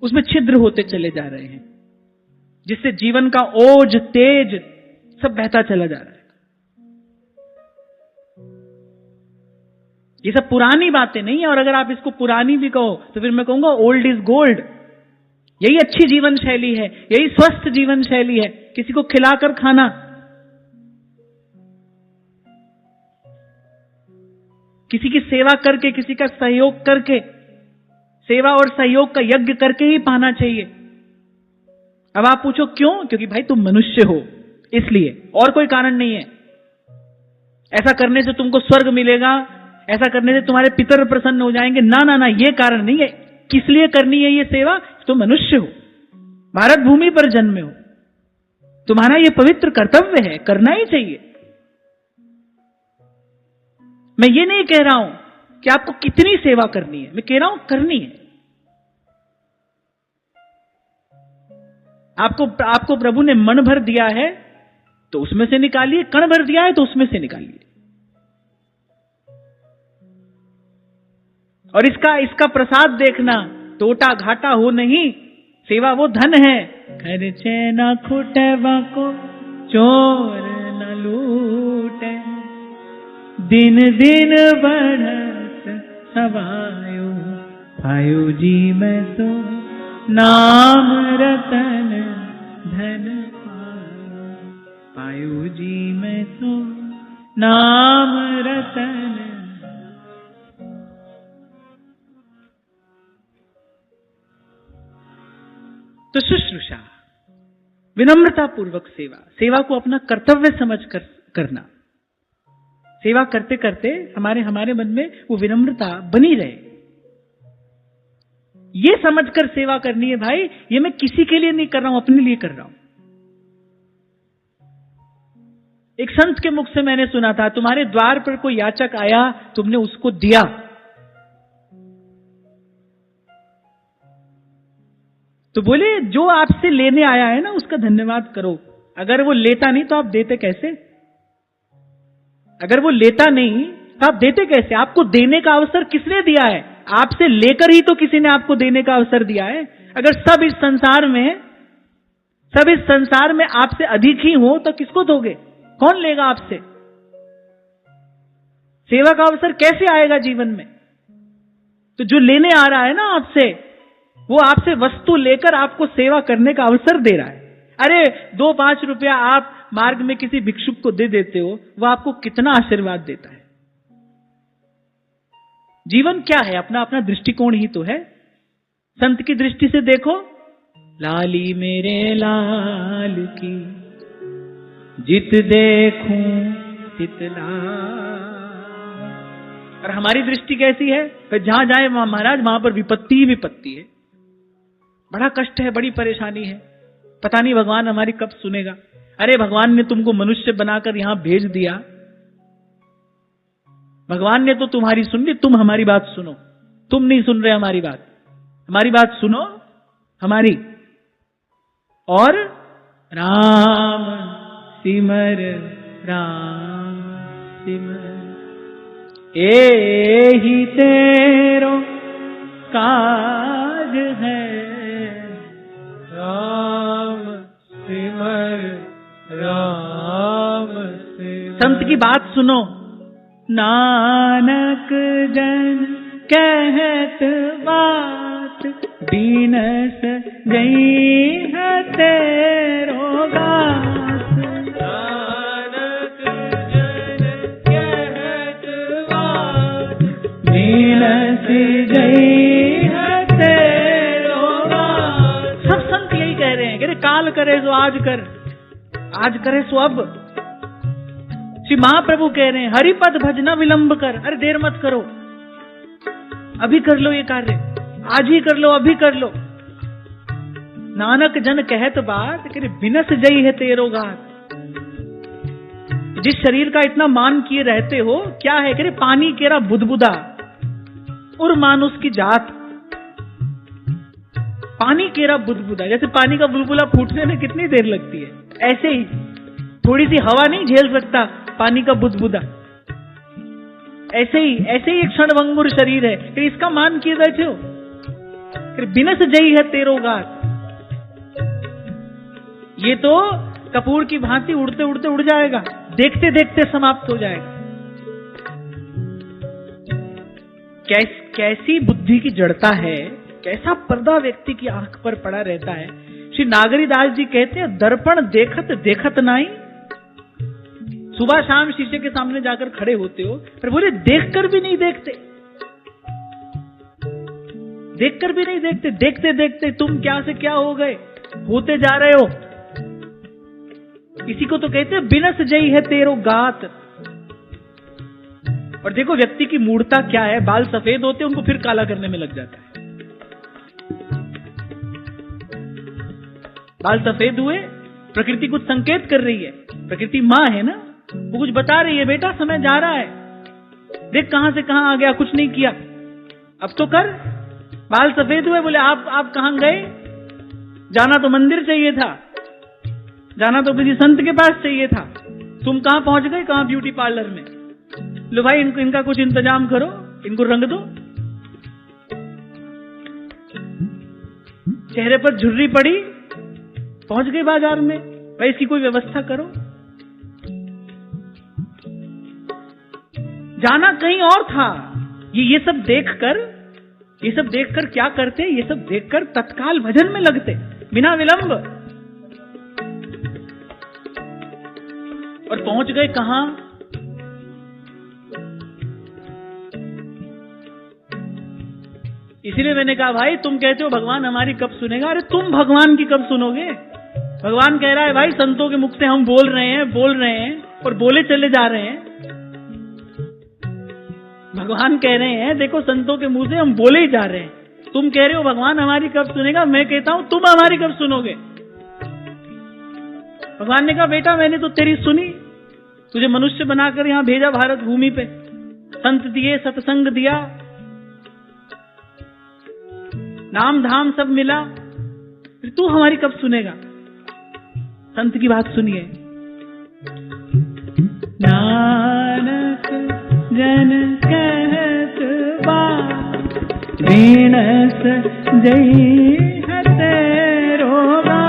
उसमें छिद्र होते चले जा रहे हैं, जिससे जीवन का ओज तेज सब बहता चला जा रहा है। ये सब पुरानी बातें नहीं है, और अगर आप इसको पुरानी भी कहो तो फिर मैं कहूंगा ओल्ड इज गोल्ड। यही अच्छी जीवन शैली है, यही स्वस्थ जीवन शैली है। किसी को खिलाकर खाना, किसी की सेवा करके, किसी का सहयोग करके, सेवा और सहयोग का यज्ञ करके ही पाना चाहिए। अब आप पूछो क्यों? क्योंकि भाई तुम मनुष्य हो, इसलिए, और कोई कारण नहीं है। ऐसा करने से तुमको स्वर्ग मिलेगा, ऐसा करने से तुम्हारे पितर प्रसन्न हो जाएंगे, ना ना ना, ये कारण नहीं है। किस लिए करनी है ये सेवा? तुम मनुष्य हो, भारत भूमि पर जन्मे हो, तुम्हारा ये पवित्र कर्तव्य है, करना ही चाहिए। मैं ये नहीं कह रहा हूं कि आपको कितनी सेवा करनी है, मैं कह रहा हूं करनी है। आपको प्रभु ने मन भर दिया है तो उसमें से निकालिए, कण भर दिया है तो उसमें से निकालिए। और इसका प्रसाद देखना, टोटा घाटा हो नहीं, सेवा वो धन है, खर्चे न खुटे बाको चोर न लूटे, दिन दिन बढ़त सवायो, पायो जी मैं तो नाम रतन धन पायो, पायो जी मैं तो नाम रतन। तो शुश्रूषा, विनम्रता पूर्वक सेवा, सेवा को अपना कर्तव्य समझकर करना। सेवा करते करते हमारे मन में वो विनम्रता बनी रहे। ये समझकर सेवा करनी है भाई, ये मैं किसी के लिए नहीं कर रहा हूं, अपने लिए कर रहा हूं। एक संत के मुख से मैंने सुना था, तुम्हारे द्वार पर कोई याचक आया, तुमने उसको दिया, तो बोले जो आपसे लेने आया है ना उसका धन्यवाद करो। अगर वो लेता नहीं तो आप देते कैसे? अगर वो लेता नहीं तो आप देते कैसे? आपको देने का अवसर किसने दिया है? आपसे लेकर ही तो किसी ने आपको देने का अवसर दिया है। अगर सब इस संसार में आपसे अधिक ही हो तो किसको दोगे? कौन लेगा आपसे? सेवा का अवसर कैसे आएगा जीवन में? तो जो लेने आ रहा है ना आपसे, वो आपसे वस्तु लेकर आपको सेवा करने का अवसर दे रहा है। अरे 2-5 रुपया आप मार्ग में किसी भिक्षुक को दे देते हो, वो आपको कितना आशीर्वाद देता है। जीवन क्या है? अपना अपना दृष्टिकोण ही तो है। संत की दृष्टि से देखो, लाली मेरे लाल की जित देखूं तित लाल। और हमारी दृष्टि कैसी है? फिर जहां जाए वहां महाराज, वहां पर विपत्ति ही विपत्ति है, बड़ा कष्ट है, बड़ी परेशानी है, पता नहीं भगवान हमारी कब सुनेगा। अरे भगवान ने तुमको मनुष्य बनाकर यहां भेज दिया, भगवान ने तो तुम्हारी सुन ली, तुम हमारी बात सुनो। तुम नहीं सुन रहे हमारी बात सुनो हमारी। और राम सिमर राम सिमर, एही तेरो काज है, राम सिमर राम सिमर। संत की बात सुनो। नानक जन कहत बात, बीनस गई है तेरो गात। नानक जन कहत बात, बीनस गई है तेरो गात। सब संत यही कह रहे हैं, कह रहे काल करे सो आज कर, आज करे सो अब। श्री महाप्रभु कह रहे हैं हरिपद भजना विलंब कर। अरे देर मत करो, अभी कर लो ये कार्य, आज ही कर लो, अभी कर लो। नानक जन कहत बात, कह रहे बिनस जई है तेरो गात। जिस शरीर का इतना मान किए रहते हो, क्या है? कह रहे पानी केरा बुदबुदा और मानुष की जात। पानी केरा बुदबुदा, जैसे पानी का बुलबुला फूटने में कितनी देर लगती है, ऐसे ही थोड़ी सी हवा नहीं झेल सकता पानी का बुदबुदा। ऐसे ही एक क्षणभंगुर शरीर है, फिर इसका मान किए बैठे हो। फिर बिनस जई है तेरो गात, ये तो कपूर की भांति उड़ते उड़ते उड़ जाएगा, देखते देखते समाप्त हो जाएगा। कैसी बुद्धि की जड़ता है, कैसा पर्दा व्यक्ति की आंख पर पड़ा रहता है। श्री नागरीदास जी कहते हैं दर्पण देखत देखत नाई। सुबह शाम शीशे के सामने जाकर खड़े होते हो, पर बोले देखकर भी नहीं देखते, देखकर भी नहीं देखते। देखते देखते तुम क्या से क्या हो गए, होते जा रहे हो। इसी को तो कहते हैं बिनस जई है तेरो गात। और देखो व्यक्ति की मूर्ता क्या है, बाल सफेद होते उनको फिर काला करने में लग जाता है। बाल सफेद हुए, प्रकृति कुछ संकेत कर रही है। प्रकृति मां है ना, वो कुछ बता रही है, बेटा समय जा रहा है, देख कहां से कहां आ गया, कुछ नहीं किया, अब तो कर। बाल सफेद हुए, बोले आप कहां गए? जाना तो मंदिर चाहिए था, जाना तो किसी संत के पास चाहिए था, तुम कहां पहुंच गए? कहां ब्यूटी पार्लर में। लो भाई इनका कुछ इंतजाम करो, इनको रंग दो। चेहरे पर झुर्री पड़ी, पहुंच गए बाजार में, भाई इसकी कोई व्यवस्था करो। जाना कहीं और था। ये सब देखकर क्या करते, ये सब देखकर तत्काल भजन में लगते बिना विलंब। और पहुंच गए कहां? इसीलिए मैंने कहा भाई तुम कहते हो भगवान हमारी कब सुनेगा, अरे तुम भगवान की कब सुनोगे? भगवान कह रहा है भाई संतों के मुख से हम बोल रहे हैं और बोले चले जा रहे हैं। भगवान कह रहे हैं देखो संतों के मुंह से हम बोले ही जा रहे हैं, तुम कह रहे हो भगवान हमारी कब सुनेगा, मैं कहता हूं तुम हमारी कब सुनोगे। भगवान ने कहा बेटा मैंने तो तेरी सुनी, तुझे मनुष्य बनाकर यहां भेजा भारत भूमि पे, संत दिए, सत्संग दिया, नाम धाम सब मिला, फिर तू हमारी कब सुनेगा। संत की बात सुनिए। नानक जन कहत बात, दीनस जई हते रोगा।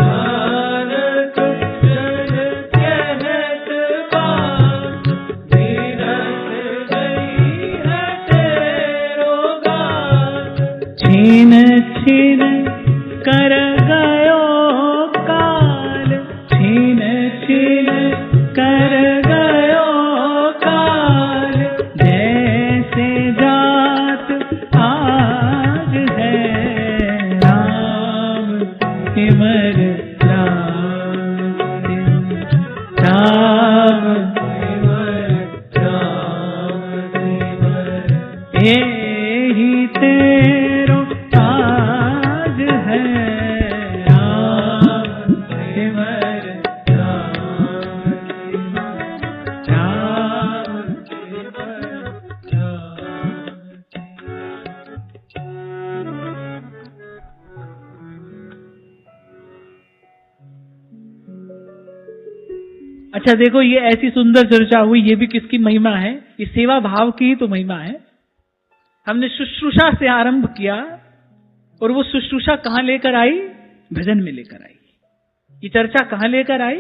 नानक जन कहत बात, दीनस जई हते रोगा। छीन छीन कर गयो काल, छीन छीन कर गयो काल, जैसे जात आज है राम सिमर, राम सिमर, राम सिमर, राम सिमर, यही तेरो आज है राम सिमर, राम सिमर, राम सिमर, राम। अच्छा देखो ये ऐसी सुंदर चर्चा हुई, ये भी किसकी महिमा है? ये सेवा भाव की ही तो महिमा है। हमने शुश्रूषा से आरंभ किया और वो शुश्रूषा कहां लेकर आई? भजन में लेकर आई। ये चर्चा कहां लेकर आई?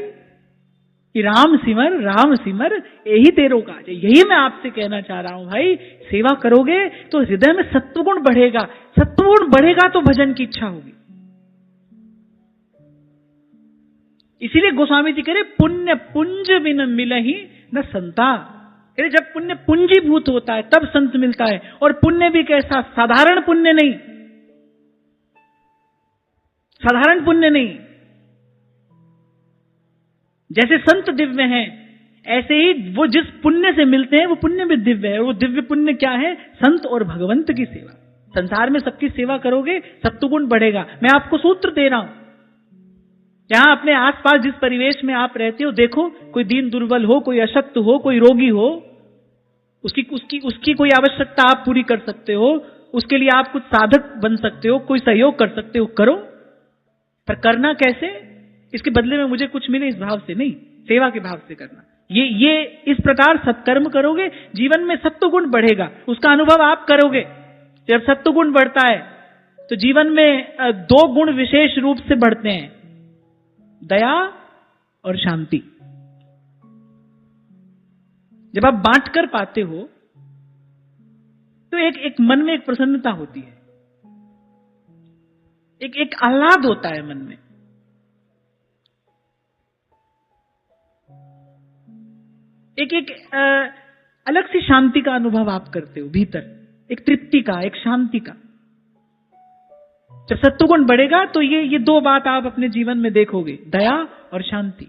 कि राम सिमर यही तेरो काज है। यही मैं आपसे कहना चाह रहा हूं भाई, सेवा करोगे तो हृदय में सत्वगुण बढ़ेगा, सत्वगुण बढ़ेगा तो भजन की इच्छा होगी। इसीलिए गोस्वामी जी कह रहे पुण्य पुंज बिन मिलहि न संता। जब पुण्य पुंजीभूत होता है तब संत मिलता है। और पुण्य भी कैसा? साधारण पुण्य नहीं, साधारण पुण्य नहीं। जैसे संत दिव्य हैं, ऐसे ही वो जिस पुण्य से मिलते हैं वो पुण्य भी दिव्य है। वो दिव्य पुण्य क्या है? संत और भगवंत की सेवा। संसार में सबकी सेवा करोगे सत्वगुण बढ़ेगा। मैं आपको सूत्र दे रहा हूं, जहां अपने आसपास जिस परिवेश में आप रहते हो, देखो कोई दीन दुर्बल हो, कोई अशक्त हो, कोई रोगी हो, उसकी कोई आवश्यकता आप पूरी कर सकते हो, उसके लिए आप कुछ साधक बन सकते हो, कोई सहयोग कर सकते हो, करो। पर करना कैसे? इसके बदले में मुझे कुछ मिले इस भाव से नहीं, सेवा के भाव से करना। ये इस प्रकार सत्कर्म करोगे, जीवन में सत्वगुण बढ़ेगा, उसका अनुभव आप करोगे। जब सत्वगुण बढ़ता है तो जीवन में दो गुण विशेष रूप से बढ़ते हैं, दया और शांति। जब आप बांट कर पाते हो तो एक मन में एक प्रसन्नता होती है, एक आह्लाद होता है मन में। एक अलग सी शांति का अनुभव आप करते हो भीतर, एक तृप्ति का, एक शांति का। जब सत्वगुण बढ़ेगा तो ये दो बात आप अपने जीवन में देखोगे, दया और शांति।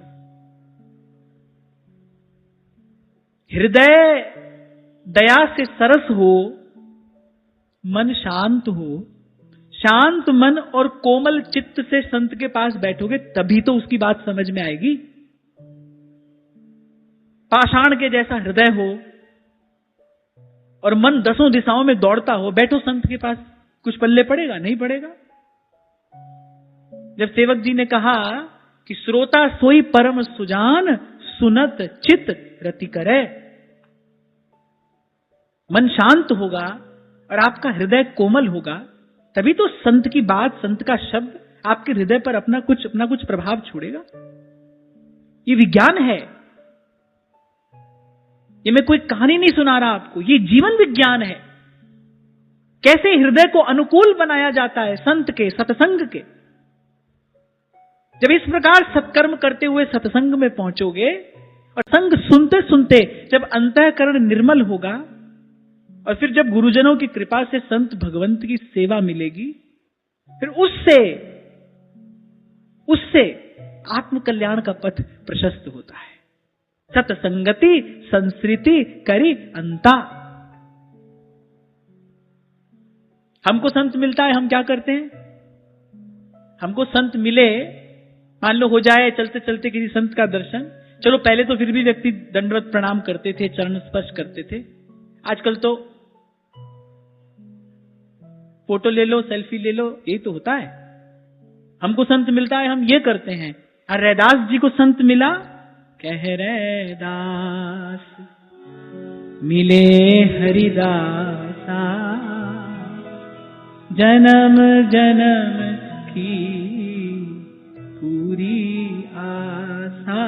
हृदय दया से सरस हो, मन शांत हो, शांत मन और कोमल चित्त से संत के पास बैठोगे तभी तो उसकी बात समझ में आएगी। पाषाण के जैसा हृदय हो और मन दसों दिशाओं में दौड़ता हो, बैठो संत के पास, कुछ पल्ले पड़ेगा? नहीं पड़ेगा। जब सेवक जी ने कहा कि श्रोता सोई परम सुजान, सुनत चित रति करे, मन शांत होगा और आपका हृदय कोमल होगा तभी तो संत की बात, संत का शब्द आपके हृदय पर अपना कुछ प्रभाव छोड़ेगा। ये विज्ञान है, ये मैं कोई कहानी नहीं सुना रहा आपको, ये जीवन विज्ञान है। कैसे हृदय को अनुकूल बनाया जाता है संत के, सत्संग के। जब इस प्रकार सत्कर्म करते हुए सत्संग में पहुंचोगे और संग सुनते सुनते जब अंतःकरण निर्मल होगा और फिर जब गुरुजनों की कृपा से संत भगवंत की सेवा मिलेगी, फिर उससे आत्म कल्याण का पथ प्रशस्त होता है। सत्संगति संस्कृति करी अंता। हमको संत मिलता है, हम क्या करते हैं? हमको संत मिले, मान लो हो जाए चलते चलते किसी संत का दर्शन, चलो पहले तो फिर भी व्यक्ति दंडवत प्रणाम करते थे, चरण स्पर्श करते थे। आजकल तो फोटो ले लो, सेल्फी ले लो, ये तो होता है। हमको संत मिलता है, हम ये करते हैं। और रैदास जी को संत मिला, कह रैदास मिले हरिदासा, जन्म जन्म की पूरी आशा,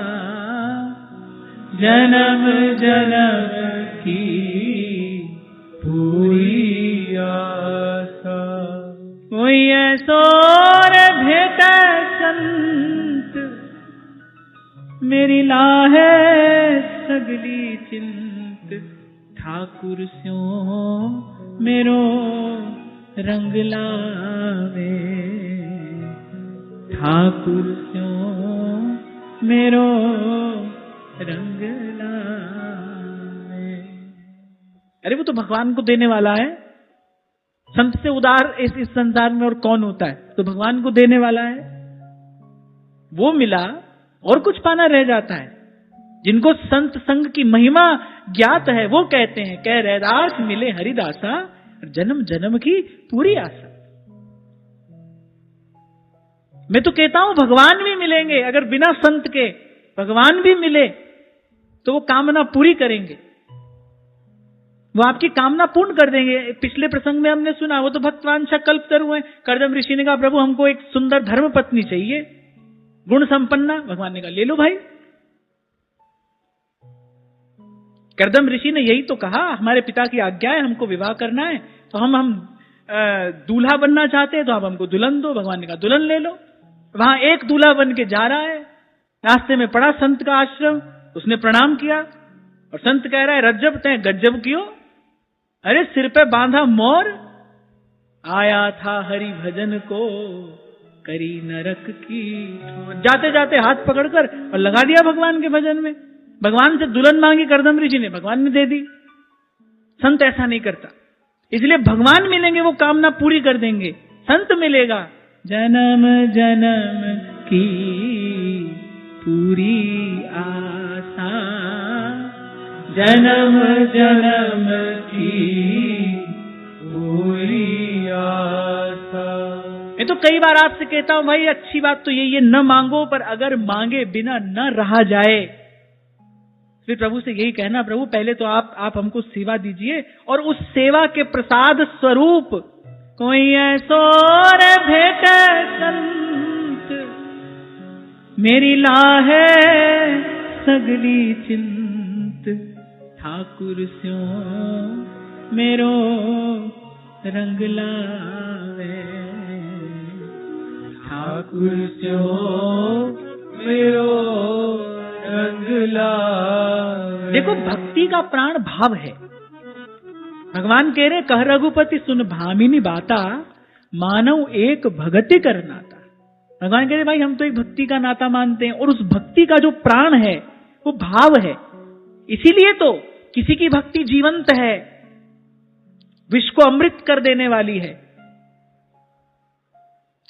जन्म जन्म की पूरी आशा। कोई ऐसोर भेट संत, मेरी लाहे सगली चिंत, ठाकुर स्यों मेरो रंग लावे, ठाकुर स्यों मेरो रंग लावे। अरे वो तो भगवान को देने वाला है। संत से उदार इस संसार में और कौन होता है? तो भगवान को देने वाला है। वो मिला और कुछ पाना रह जाता है। जिनको संत संग की महिमा ज्ञात है वो कहते हैं, कह रैदास मिले हरिदासा, जन्म जन्म की पूरी आशा। मैं तो कहता हूं भगवान भी मिलेंगे, अगर बिना संत के भगवान भी मिले तो वो कामना पूरी करेंगे, वो आपकी कामना पूर्ण कर देंगे। पिछले प्रसंग में हमने सुना, वो तो भक्तवांछा कल्पतरु हैं। कर्दम ऋषि ने कहा प्रभु हमको एक सुंदर धर्म पत्नी चाहिए, गुण संपन्ना। भगवान ने कहा ले लो भाई। कर्दम ऋषि ने यही तो कहा, हमारे पिता की आज्ञा है, हमको विवाह करना है, तो हम दूल्हा बनना चाहते हैं, तो आप हमको दुल्हन दो। भगवान ने कहा दुल्हन ले लो। वहां एक दूल्हा बन के जा रहा है, रास्ते में पड़ा संत का आश्रम, उसने प्रणाम किया और संत कह रहा है रज्जब तय गज्जब क्यों? अरे सिर पे बांधा मोर, आया था हरि भजन को करी नरक की। जाते जाते हाथ पकड़कर और लगा दिया भगवान के भजन में। भगवान से दुल्हन मांगी कर्दम ऋषि ने, भगवान ने दे दी। संत ऐसा नहीं करता, इसलिए भगवान मिलेंगे वो कामना पूरी कर देंगे। संत मिलेगा, जन्म जन्म की पूरी आशा, जन्म जन्म की पूरी आशा। मैं तो कई बार आपसे कहता हूं भाई अच्छी बात तो यही है, न मांगो, पर अगर मांगे बिना न रहा जाए, फिर प्रभु से यही कहना, प्रभु पहले तो आप हमको सेवा दीजिए, और उस सेवा के प्रसाद स्वरूप कोई ऐसोर भेट संत, मेरी लाहे सगली चिंत, ठाकुर स्यों मेरो रंग लावे, ठाकुर स्यों मेरो रंग लावे। देखो भक्ति का प्राण भाव है। भगवान कह रहे कह रघुपति सुन भामिनी बाता, मानव एक भगति कर नाता। भगवान कह रहे भाई हम तो एक भक्ति का नाता मानते हैं, और उस भक्ति का जो प्राण है वो भाव है। इसीलिए तो किसी की भक्ति जीवंत है, विश्व को अमृत कर देने वाली है।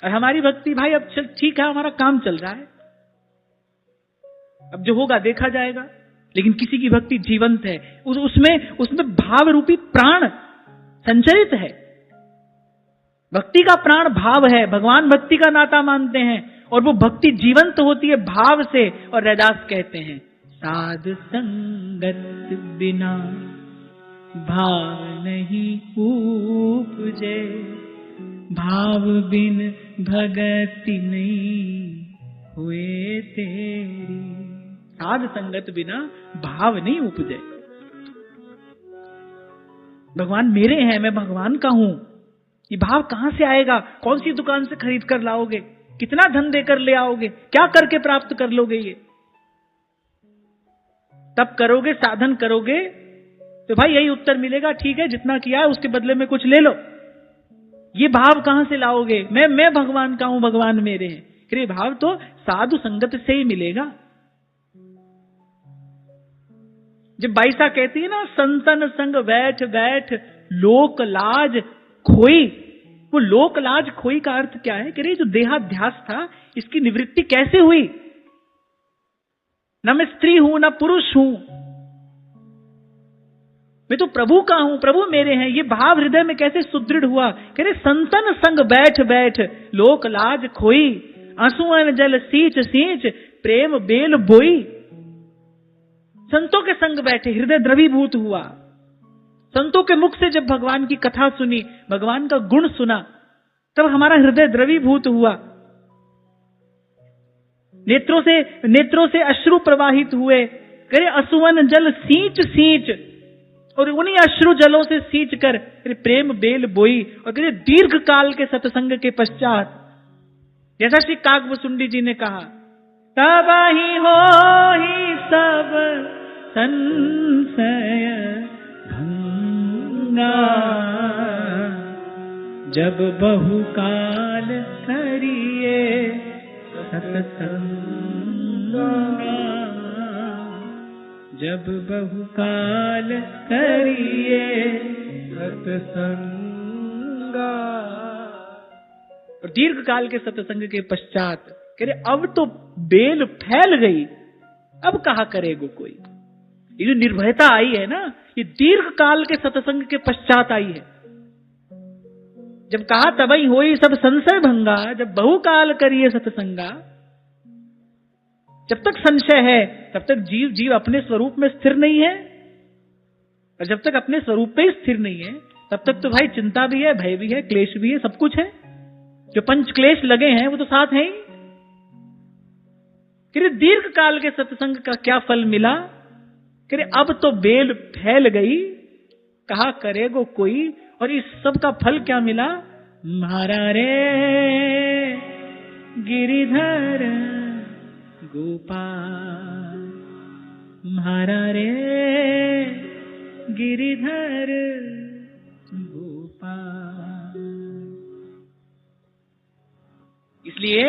और हमारी भक्ति भाई अब ठीक है, हमारा काम चल रहा है, अब जो होगा देखा जाएगा, लेकिन किसी की भक्ति जीवंत है, उसमें भाव रूपी प्राण संचरित है। भक्ति का प्राण भाव है। भगवान भक्ति का नाता मानते हैं और वो भक्ति जीवंत होती है भाव से। और रैदास कहते हैं साध संगत बिना भाव नहीं उपजे, भाव बिन भगति नहीं हुए तेरी। साध संगत बिना भाव नहीं उपजे। भगवान मेरे हैं, मैं भगवान का हूं, ये भाव कहां से आएगा? कौन सी दुकान से खरीद कर लाओगे? कितना धन देकर ले आओगे? क्या करके प्राप्त कर लोगे? ये तब करोगे, साधन करोगे तो भाई यही उत्तर मिलेगा, ठीक है जितना किया है उसके बदले में कुछ ले लो। ये भाव कहां से लाओगे? मैं भगवान का हूं, भगवान मेरे हैं। ये भाव तो साधु संगत से ही मिलेगा। जब बाईसा कहती है ना, संतन संग बैठ बैठ लोक लाज खोई, वो लोक लाज खोई का अर्थ क्या है? कि जो देहाध्यास था इसकी निवृत्ति कैसे हुई? न मैं स्त्री हूं न पुरुष हूं, मैं तो प्रभु का हूं, प्रभु मेरे हैं। ये भाव हृदय में कैसे सुदृढ़ हुआ? कह रहे संतन संग बैठ बैठ लोक लाज खोई, आंसुअन जल सींच सींच प्रेम बेल बोई। संतों के संग बैठे, हृदय द्रवीभूत हुआ। संतों के मुख से जब भगवान की कथा सुनी, भगवान का गुण सुना, तब हमारा हृदय द्रवीभूत हुआ। नेत्रों से अश्रु प्रवाहित हुए। करे असुवन जल सींच सींच, और उन्हीं अश्रु जलों से सींच कर प्रेम बेल बोई। और करे दीर्घ काल के सत्संग के पश्चात, जैसा श्री काकभुसुंडी जी ने कहा, तब ही हो ही सब संशय भंगा, जब बहुकाल करिए सत्संगा, जब बहुकाल करिए सत्संगा। और दीर्घ काल के सत्संग के पश्चात कह रहे अब तो बेल फैल गई, अब कहा करेगो कोई। ये जो निर्भयता आई है ना, ये दीर्घ काल के सत्संग के पश्चात आई है। जब कहा तबई होई सब संशय भंगा, जब बहुकाल करिए सत्संगा। जब तक संशय है तब तक जीव अपने स्वरूप में स्थिर नहीं है, और जब तक अपने स्वरूप पे ही स्थिर नहीं है तब तक तो भाई चिंता भी है, भय भी है, क्लेश भी है, सब कुछ है। जो पंच क्लेश लगे हैं वो तो साथ हैं ही। कि दीर्घ काल के सत्संग का क्या फल मिला? कि अब तो बेल फैल गई, कहा करेगो कोई। और इस सब का फल क्या मिला? म्हारा रे गिरिधर गोपाल, म्हारा रे गिरिधर गोपाल। इसलिए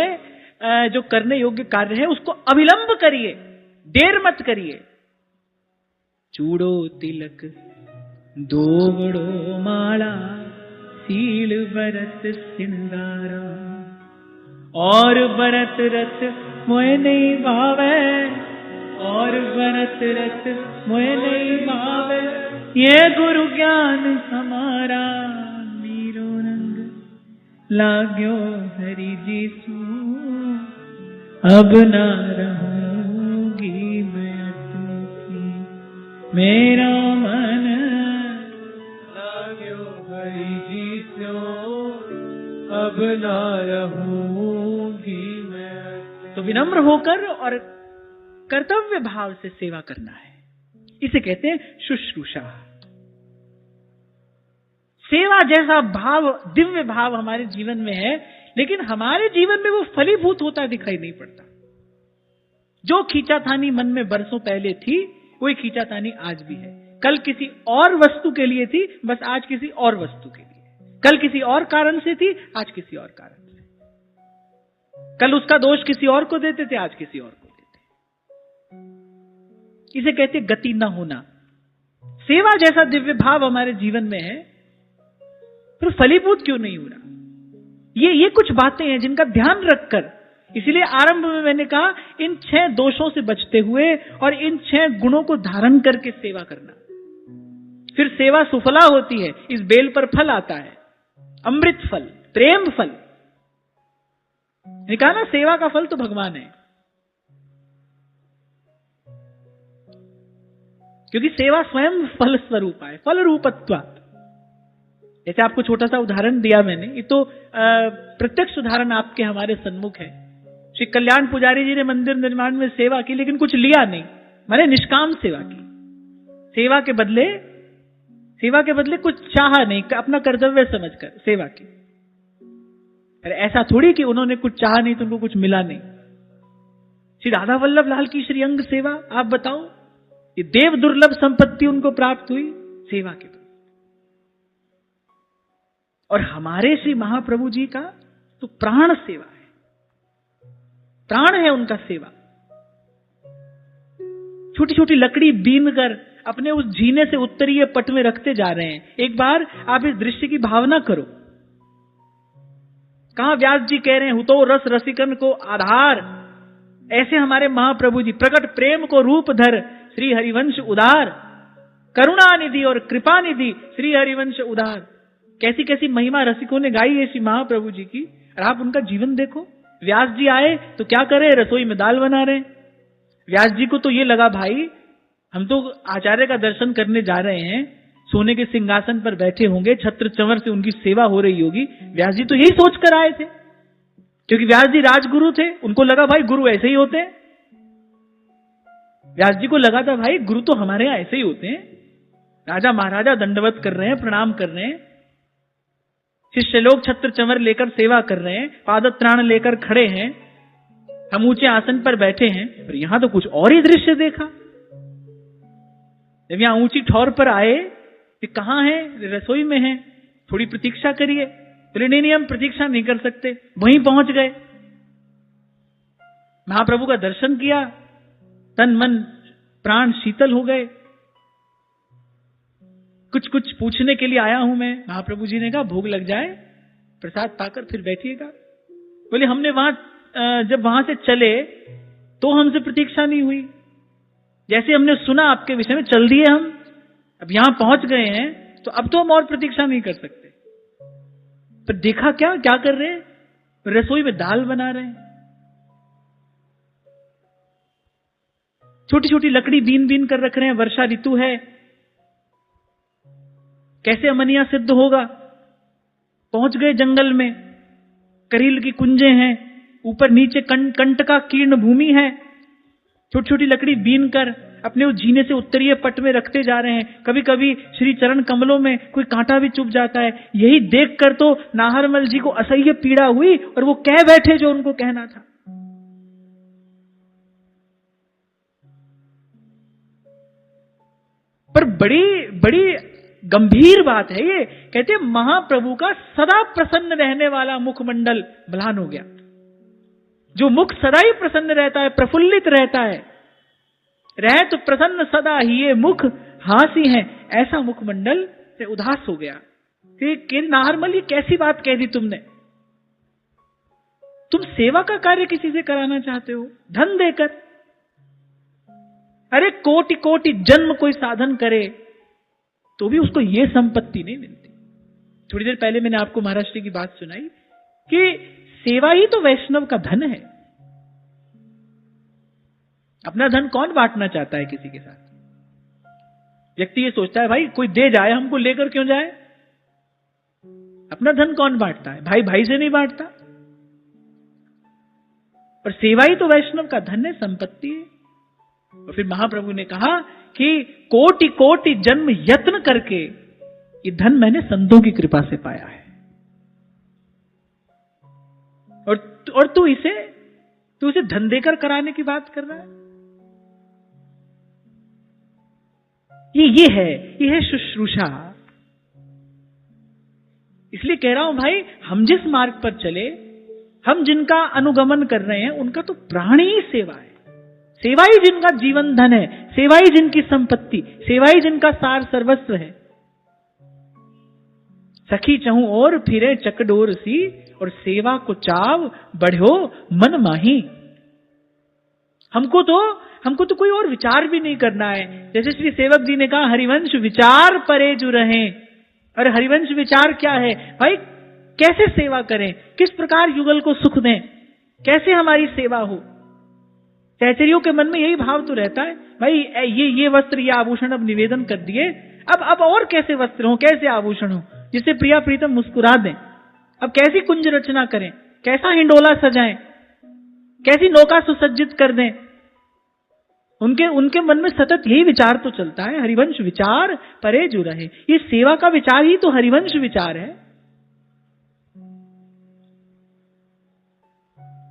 जो करने योग्य कार्य है उसको अविलंब करिए, देर मत करिए। चूड़ो तिलक दोगड़ो माला, सील बरत सिंगारा, और बरत रत मोए नहीं भावे, और बरत रत मोए नहीं भावे। ये गुरु ज्ञान हमारा, मीरो रंग लाग्यो हरि जी सू, अब ना रहूंगी मैं अटकी, मेरा मन लाग्यो हरि जी सो, अब ना रहूंगी मैं। तो विनम्र होकर और कर्तव्य भाव से सेवा करना है, इसे कहते हैं शुश्रूषा। सेवा जैसा भाव, दिव्य भाव हमारे जीवन में है, लेकिन हमारे जीवन में वो फलीभूत होता दिखाई नहीं पड़ता। जो खींचातानी मन में बरसों पहले थी, वही खींचातानी आज भी है। कल किसी और वस्तु के लिए थी, बस आज किसी और वस्तु के लिए। कल किसी और कारण से थी, आज किसी और कारण से। कल उसका दोष किसी और को देते थे, आज किसी और को देते। इसे कहते गति न होना। सेवा जैसा दिव्य भाव हमारे जीवन में है, फिर फलीभूत क्यों नहीं हो रहा? ये कुछ बातें हैं जिनका ध्यान रखकर, इसलिए आरंभ में मैंने कहा इन 6 दोषों से बचते हुए और इन 6 गुणों को धारण करके सेवा करना, फिर सेवा सुफला होती है। इस बेल पर फल आता है, अमृत फल, प्रेम फल। कहा ना, सेवा का फल तो भगवान है, क्योंकि सेवा स्वयं फल स्वरूप है, फल रूपत्वात्। जैसे आपको छोटा सा उदाहरण दिया मैंने, ये तो प्रत्यक्ष उदाहरण आपके हमारे सन्मुख है। श्री कल्याण पुजारी जी ने मंदिर निर्माण में सेवा की, लेकिन कुछ लिया नहीं, माने निष्काम सेवा की। सेवा के बदले कुछ चाहा नहीं, अपना कर्तव्य समझकर सेवा की। अरे ऐसा थोड़ी कि उन्होंने कुछ चाहा नहीं तो उनको कुछ मिला नहीं। श्री राधा वल्लभ लाल की श्रीअंग सेवा, आप बताओ, ये देव दुर्लभ संपत्ति उनको प्राप्त हुई सेवा के द्वारा। और हमारे श्री महाप्रभु जी का तो प्राण सेवा है, प्राण है उनका सेवा। छोटी छोटी लकड़ी बीन कर अपने उस जीने से उत्तरीय पट में रखते जा रहे हैं। एक बार आप इस दृश्य की भावना करो। कहां व्यास जी कह रहे हैं, हुतो रस रसिकन को आधार, ऐसे हमारे महाप्रभु जी प्रकट प्रेम को रूप धर श्री हरिवंश उदार, करुणा निधि और कृपा निधि श्री हरिवंश उदार। कैसी कैसी महिमा रसिकों ने गाई है श्री महाप्रभु जी की, और आप उनका जीवन देखो। व्यास जी आए तो क्या कर रहे, रसोई में दाल बना रहे। व्यास जी को तो ये लगा, भाई हम तो आचार्य का दर्शन करने जा रहे हैं, सोने के सिंहासन पर बैठे होंगे, छत्र चंवर से उनकी सेवा हो रही होगी। व्यास जी तो यही सोच कर आए थे, क्योंकि व्यास जी राजगुरु थे। उनको लगा भाई गुरु ऐसे ही होते हैं। व्यास जी को लगा था भाई गुरु तो हमारे यहां ऐसे ही होते हैं, राजा महाराजा दंडवत कर रहे हैं, प्रणाम कर रहे हैं, शिष्य लोग छत्र चंवर लेकर सेवा कर रहे हैं, पादत्राण लेकर खड़े हैं, हम ऊंचे आसन पर बैठे हैं। पर यहां तो कुछ और ही दृश्य देखा। जब यहां ऊंची ठौर पर आए कि कहां है, रसोई में है, थोड़ी प्रतीक्षा करिए। बोले नहीं, हम प्रतीक्षा नहीं कर सकते। वहीं पहुंच गए, महाप्रभु का दर्शन किया, तन मन प्राण शीतल हो गए। कुछ पूछने के लिए आया हूं मैं। महाप्रभु जी ने कहा भोग लग जाए, प्रसाद पाकर फिर बैठिएगा। बोले हमने जब वहां से चले तो हमसे प्रतीक्षा नहीं हुई, जैसे हमने सुना आपके विषय में चल दिए हम, अब यहां पहुंच गए हैं तो अब तो हम और प्रतीक्षा नहीं कर सकते। पर देखा क्या कर रहे हैं, रसोई में दाल बना रहे हैं। छोटी छोटी लकड़ी बीन कर रख रहे हैं, वर्षा ऋतु है, कैसे अमनिया सिद्ध होगा। पहुंच गए जंगल में, करील की कुंजे हैं, ऊपर नीचे कंट का कीर्ण भूमि है। छोटी छोटी लकड़ी बीन कर अपने उस जीने से उत्तरीय पट में रखते जा रहे हैं। कभी कभी श्री चरण कमलों में कोई कांटा भी चुभ जाता है। यही देखकर तो नाहरमल जी को असह्य पीड़ा हुई और वो कह बैठे जो उनको कहना था। पर बड़ी गंभीर बात है ये। कहते हैं महाप्रभु का सदा प्रसन्न रहने वाला मुखमंडल म्लान हो गया। जो मुख सदा ही प्रसन्न रहता है, प्रफुल्लित रहता है, रह तो प्रसन्न सदा ही ये मुख हासी है, ऐसा मुखमंडल से उदास हो गया। कि नाहरमल ये कैसी बात कह दी तुमने, तुम सेवा का कार्य किसी से कराना चाहते हो धन देकर। अरे कोटि कोटि जन्म कोई साधन करे तो भी उसको ये संपत्ति नहीं मिलती। थोड़ी देर पहले मैंने आपको महाराष्ट्र की बात सुनाई कि सेवा ही तो वैष्णव का धन है। अपना धन कौन बांटना चाहता है किसी के साथ। व्यक्ति ये सोचता है भाई कोई दे जाए, हमको लेकर क्यों जाए। अपना धन कौन बांटता है, भाई भाई से नहीं बांटता। पर सेवा ही तो वैष्णव का धन है, संपत्ति है। और फिर महाप्रभु ने कहा कि कोटि कोटि जन्म यत्न करके ये धन मैंने संतों की कृपा से पाया है। और तू इसे धन देकर कराने की बात कर रहा है। ये है शुश्रूषा। इसलिए कह रहा हूं भाई, हम जिस मार्ग पर चले, हम जिनका अनुगमन कर रहे हैं, उनका तो प्राण ही सेवा है। सेवा ही जिनका जीवन धन है, सेवा ही जिनकी संपत्ति, सेवा ही जिनका सार सर्वस्व है। सखी चहूं और फिरे चकडोर सी, और सेवा को चाव बढ़ो मन माही। हमको तो कोई और विचार भी नहीं करना है। जैसे श्री सेवक जी ने कहा, हरिवंश विचार परे जो रहे। और हरिवंश विचार क्या है भाई, कैसे सेवा करें, किस प्रकार युगल को सुख दें, कैसे हमारी सेवा हो। सहचरियों के मन में यही भाव तो रहता है, भाई ये वस्त्र, ये आभूषण अब निवेदन कर दिए, अब और कैसे वस्त्र हो, कैसे आभूषण हो। जिससे प्रिया प्रीतम मुस्कुरा दें। अब कैसी कुंज रचना करें, कैसा हिंडोला सजाएं, कैसी नौका सुसज्जित कर दें। उनके मन में सतत यही विचार तो चलता है, हरिवंश विचार परे जो रहे। ये सेवा का विचार ही तो हरिवंश विचार है।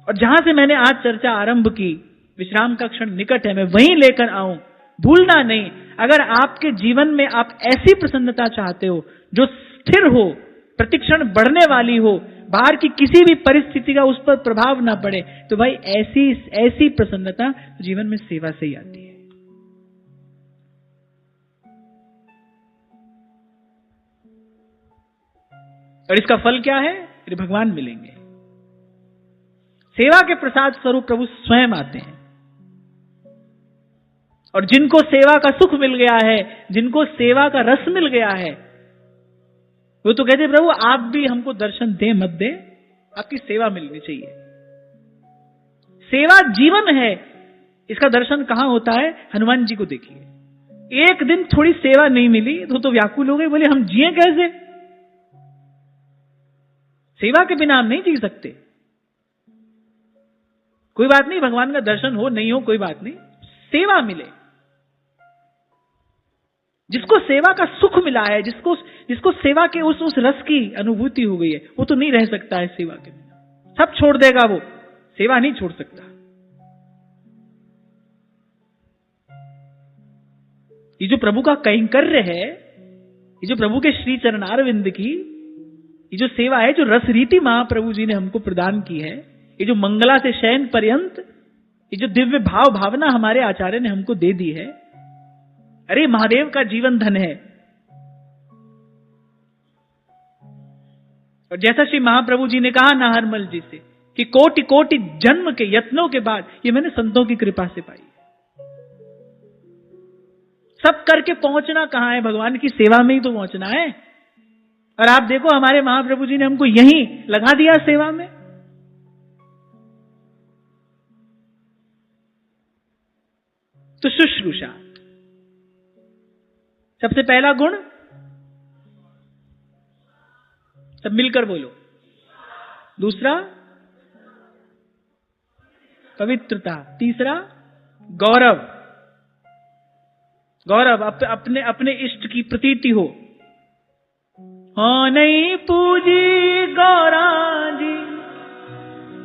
और जहां से मैंने आज चर्चा आरंभ की, विश्राम का क्षण निकट है, मैं वहीं लेकर आऊं, भूलना नहीं। अगर आपके जीवन में आप ऐसी प्रसन्नता चाहते हो जो स्थिर हो, प्रतिक्षण बढ़ने वाली हो, बाहर की किसी भी परिस्थिति का उस पर प्रभाव ना पड़े, तो भाई ऐसी प्रसन्नता जीवन में सेवा से ही आती है। और इसका फल क्या है? फिर भगवान मिलेंगे। सेवा के प्रसाद स्वरूप प्रभु स्वयं आते हैं। और जिनको सेवा का सुख मिल गया है, जिनको सेवा का रस मिल गया है, वो तो कहते प्रभु आप भी हमको दर्शन दे मत दे, आपकी सेवा मिलनी चाहिए। सेवा जीवन है। इसका दर्शन कहां होता है? हनुमान जी को देखिए, एक दिन थोड़ी सेवा नहीं मिली तो व्याकुल हो गए, बोले हम जिए कैसे? सेवा के बिना हम नहीं जी सकते। कोई बात नहीं, भगवान का दर्शन हो नहीं हो कोई बात नहीं, सेवा मिले। जिसको सेवा का सुख मिला है, जिसको सेवा के उस रस की अनुभूति हो गई है, वो तो नहीं रह सकता है सेवा के बिना। सब छोड़ देगा वो, सेवा नहीं छोड़ सकता। ये जो प्रभु का कैंकर्य है, ये जो प्रभु के श्री चरणारविंद की ये जो सेवा है, जो रस रीति महाप्रभु जी ने हमको प्रदान की है, ये जो मंगला से शयन पर्यंत, ये जो दिव्य भाव भावना हमारे आचार्य ने हमको दे दी है, अरे महादेव का जीवन धन है। और जैसा श्री महाप्रभु जी ने कहा नाहरमल जी से कि कोटि कोटि जन्म के यत्नों के बाद ये मैंने संतों की कृपा से पाई। सब करके पहुंचना कहां है? भगवान की सेवा में ही तो पहुंचना है। और आप देखो हमारे महाप्रभु जी ने हमको यहीं लगा दिया सेवा में। तो शुश्रूषा सबसे पहला गुण, सब मिलकर बोलो। दूसरा पवित्रता। तीसरा गौरव। गौरव अपने इष्ट की प्रतीति हो। हाँ नहीं पूजी गौरा जी,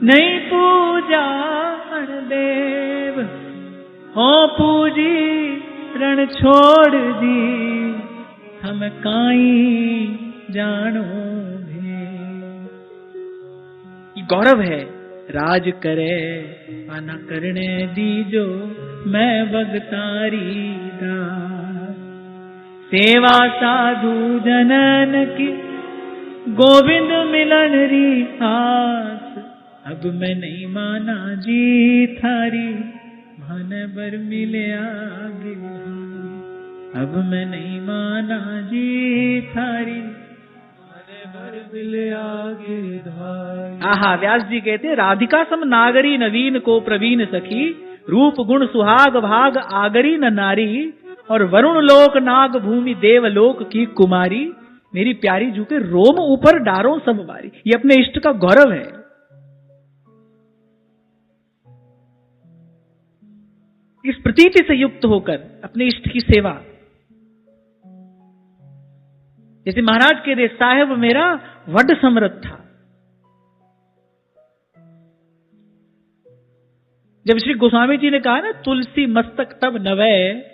नहीं पूजा देव, हो पूजी रण छोड़ दी, हम काई जानो भे। ये गौरव है। राज करे आना करने दीजो, मैं भगतारी दास, सेवा साधु जनन की, गोविंद मिलन री आस, अब मैं नहीं माना जी थारी, मन बर मिले आगे, अब मैं नहीं माना जी थारी, मन बर मिले आगे धारी। आहा, व्यास जी कहते हैं राधिका सम नागरी नवीन को प्रवीण सखी, रूप गुण सुहाग भाग आगरी न नारी, और वरुण लोक नाग भूमि देव लोक की कुमारी, मेरी प्यारी जू के रोम ऊपर डारों सब बारी। ये अपने इष्ट का गौरव है। इस प्रतीति से युक्त होकर अपने इष्ट की सेवा। जैसे महाराज के दे साहेब मेरा वड समरथ था। जब श्री गोस्वामी जी ने कहा ना तुलसी मस्तक तब नवै,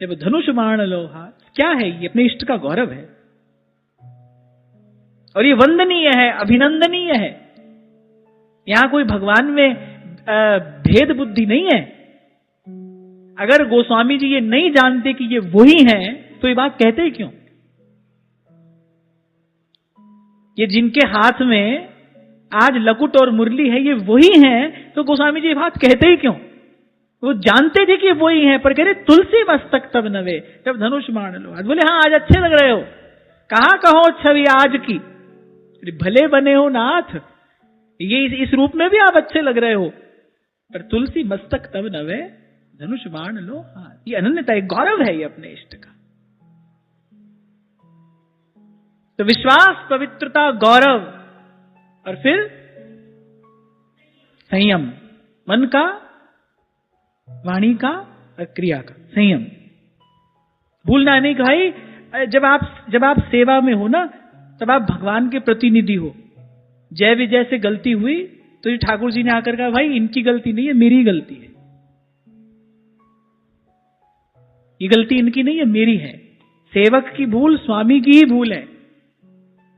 जब धनुष बाण लोहा, क्या है ये? अपने इष्ट का गौरव है। और ये वंदनीय है, अभिनंदनीय है। यहां कोई भगवान में भेद बुद्धि नहीं है। अगर गोस्वामी जी ये नहीं जानते कि ये वही हैं, तो ये बात कहते ही क्यों? ये जिनके हाथ में आज लकुट और मुरली है, ये वही हैं, तो गोस्वामी जी ये बात कहते ही क्यों? वो जानते थे कि ये वही हैं, पर कह रहे तुलसी मस्तक तब नवे, जब धनुष बाण लो। आज बोले हाँ आज अच्छे लग रहे हो। कहां कहो छवि आज की, भले बने हो नाथ, ये इस रूप में भी आप अच्छे लग रहे हो, पर तुलसी मस्तक तब नवे, धनुष बाण लो हाथ। ये अनन्यता, एक गौरव है ये अपने इष्ट का। तो विश्वास, पवित्रता, गौरव, और फिर संयम, मन का, वाणी का और क्रिया का संयम। भूलना नहीं कि भाई जब आप सेवा में हो ना, तब आप भगवान के प्रतिनिधि हो। जय विजय से गलती हुई तो ये ठाकुर जी ने आकर कहा भाई इनकी गलती नहीं है, मेरी गलती है, ये गलती इनकी नहीं है, मेरी है। सेवक की भूल स्वामी की ही भूल है।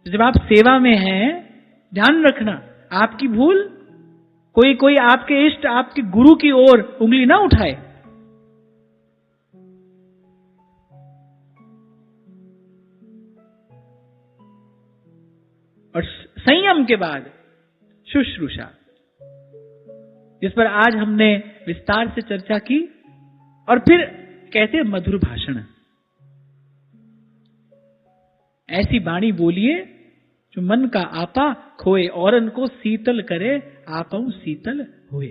जब आप सेवा में हैं, ध्यान रखना आपकी भूल कोई आपके इष्ट, आपके गुरु की ओर उंगली ना उठाए। और संयम के बाद शुश्रूषा, जिस पर आज हमने विस्तार से चर्चा की। और फिर कहते हैं मधुर भाषण। ऐसी वाणी बोलिए जो मन का आपा खोए, औरन को शीतल करे, आपऊ शीतल हुए।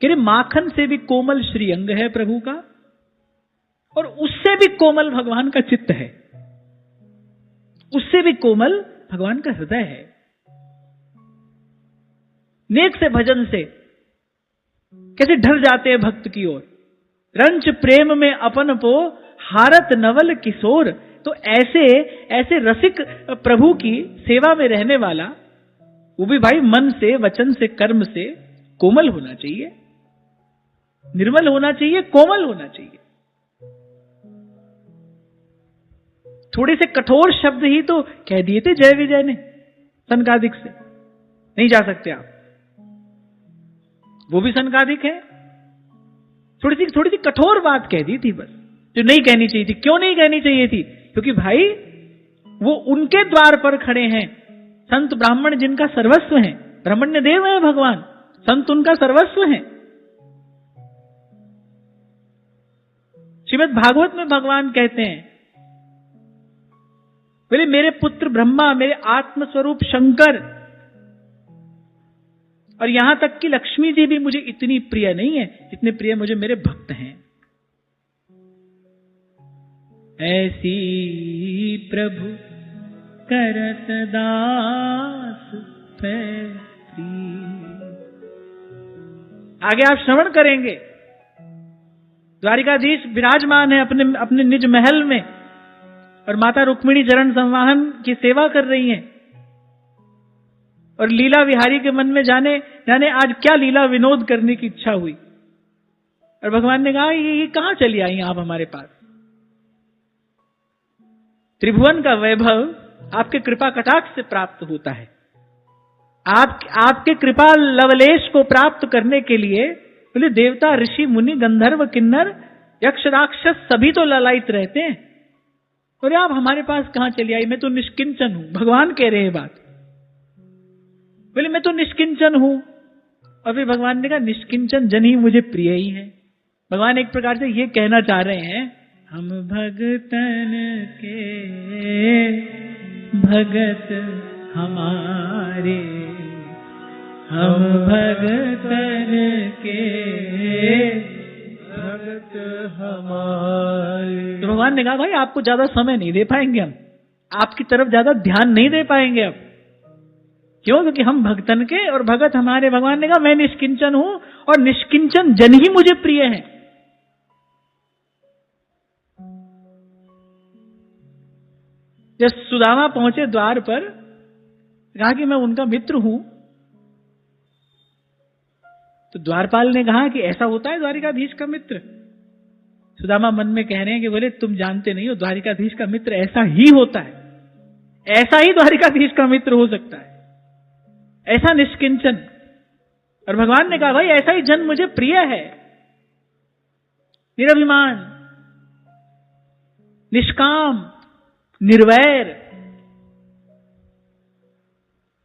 कि माखन से भी कोमल श्रीअंग है प्रभु का, और उससे भी कोमल भगवान का चित्त है, उससे भी कोमल भगवान का हृदय है। नेक से भजन से कैसे ढल जाते हैं भक्त की ओर। रंच प्रेम में अपन पो हारत नवल किशोर। तो ऐसे रसिक प्रभु की सेवा में रहने वाला, वो भी भाई मन से, वचन से, कर्म से कोमल होना चाहिए, निर्मल होना चाहिए, कोमल होना चाहिए। थोड़े से कठोर शब्द ही तो कह दिए थे जय विजय ने सनकादिक से, नहीं जा सकते आप, वो भी सनकादिक है। थोड़ी सी कठोर बात कह दी थी बस, जो नहीं कहनी चाहिए थी। क्यों नहीं कहनी चाहिए थी? क्योंकि भाई वो उनके द्वार पर खड़े हैं, संत ब्राह्मण जिनका सर्वस्व है, ब्राह्मण्य देव है भगवान, संत उनका सर्वस्व है। श्रीमद् भागवत में भगवान कहते हैं, बोले मेरे पुत्र ब्रह्मा, मेरे आत्मस्वरूप शंकर, और यहां तक कि लक्ष्मी जी भी मुझे इतनी प्रिय नहीं है जितने प्रिय मुझे मेरे भक्त हैं। ऐसी प्रभु करत दास पैत्री। आगे आप श्रवण करेंगे, द्वारिकाधीश विराजमान है अपने निज महल में, और माता रुक्मिणी चरण संवाहन की सेवा कर रही हैं। और लीला विहारी के मन में जाने आज क्या लीला विनोद करने की इच्छा हुई। और भगवान ने कहा ये कहां चली आई आप हमारे पास? त्रिभुवन का वैभव आपके कृपा कटाक्ष से प्राप्त होता है। आपके कृपा लवलेश को प्राप्त करने के लिए बोले देवता, ऋषि, मुनि, गंधर्व, किन्नर, यक्ष, राक्षस सभी तो ललायित रहते हैं, और आप हमारे पास कहां चली आई? मैं तो निष्किंचन हूं। भगवान कह रहे हैं बात, बोले मैं तो निष्किंचन हूं। और फिर भगवान ने कहा निष्किंचन जन ही मुझे प्रिय ही है। भगवान एक प्रकार से ये कहना चाह रहे हैं, हम भगतन के भगत हमारे, हम भगतन के भगत हमारे। तो भगवान ने कहा भाई आपको ज्यादा समय नहीं दे पाएंगे, हम आपकी तरफ ज्यादा ध्यान नहीं दे पाएंगे अब। क्यों? क्योंकि हम भक्तन के और भगत हमारे। भगवान ने कहा मैं निष्किंचन हूं और निष्किंचन जन ही मुझे प्रिय है। जब सुदामा पहुंचे द्वार पर, कहा कि मैं उनका मित्र हूं, तो द्वारपाल ने कहा कि ऐसा होता है द्वारिकाधीश का मित्र? सुदामा मन में कह रहे हैं कि बोले तुम जानते नहीं हो, द्वारिकाधीश का मित्र ऐसा ही होता है, ऐसा ही द्वारिकाधीश का मित्र हो सकता है, ऐसा निष्किंचन। और भगवान ने कहा भाई ऐसा ही जन मुझे प्रिय है, निरभिमान, निष्काम, निर्वैर।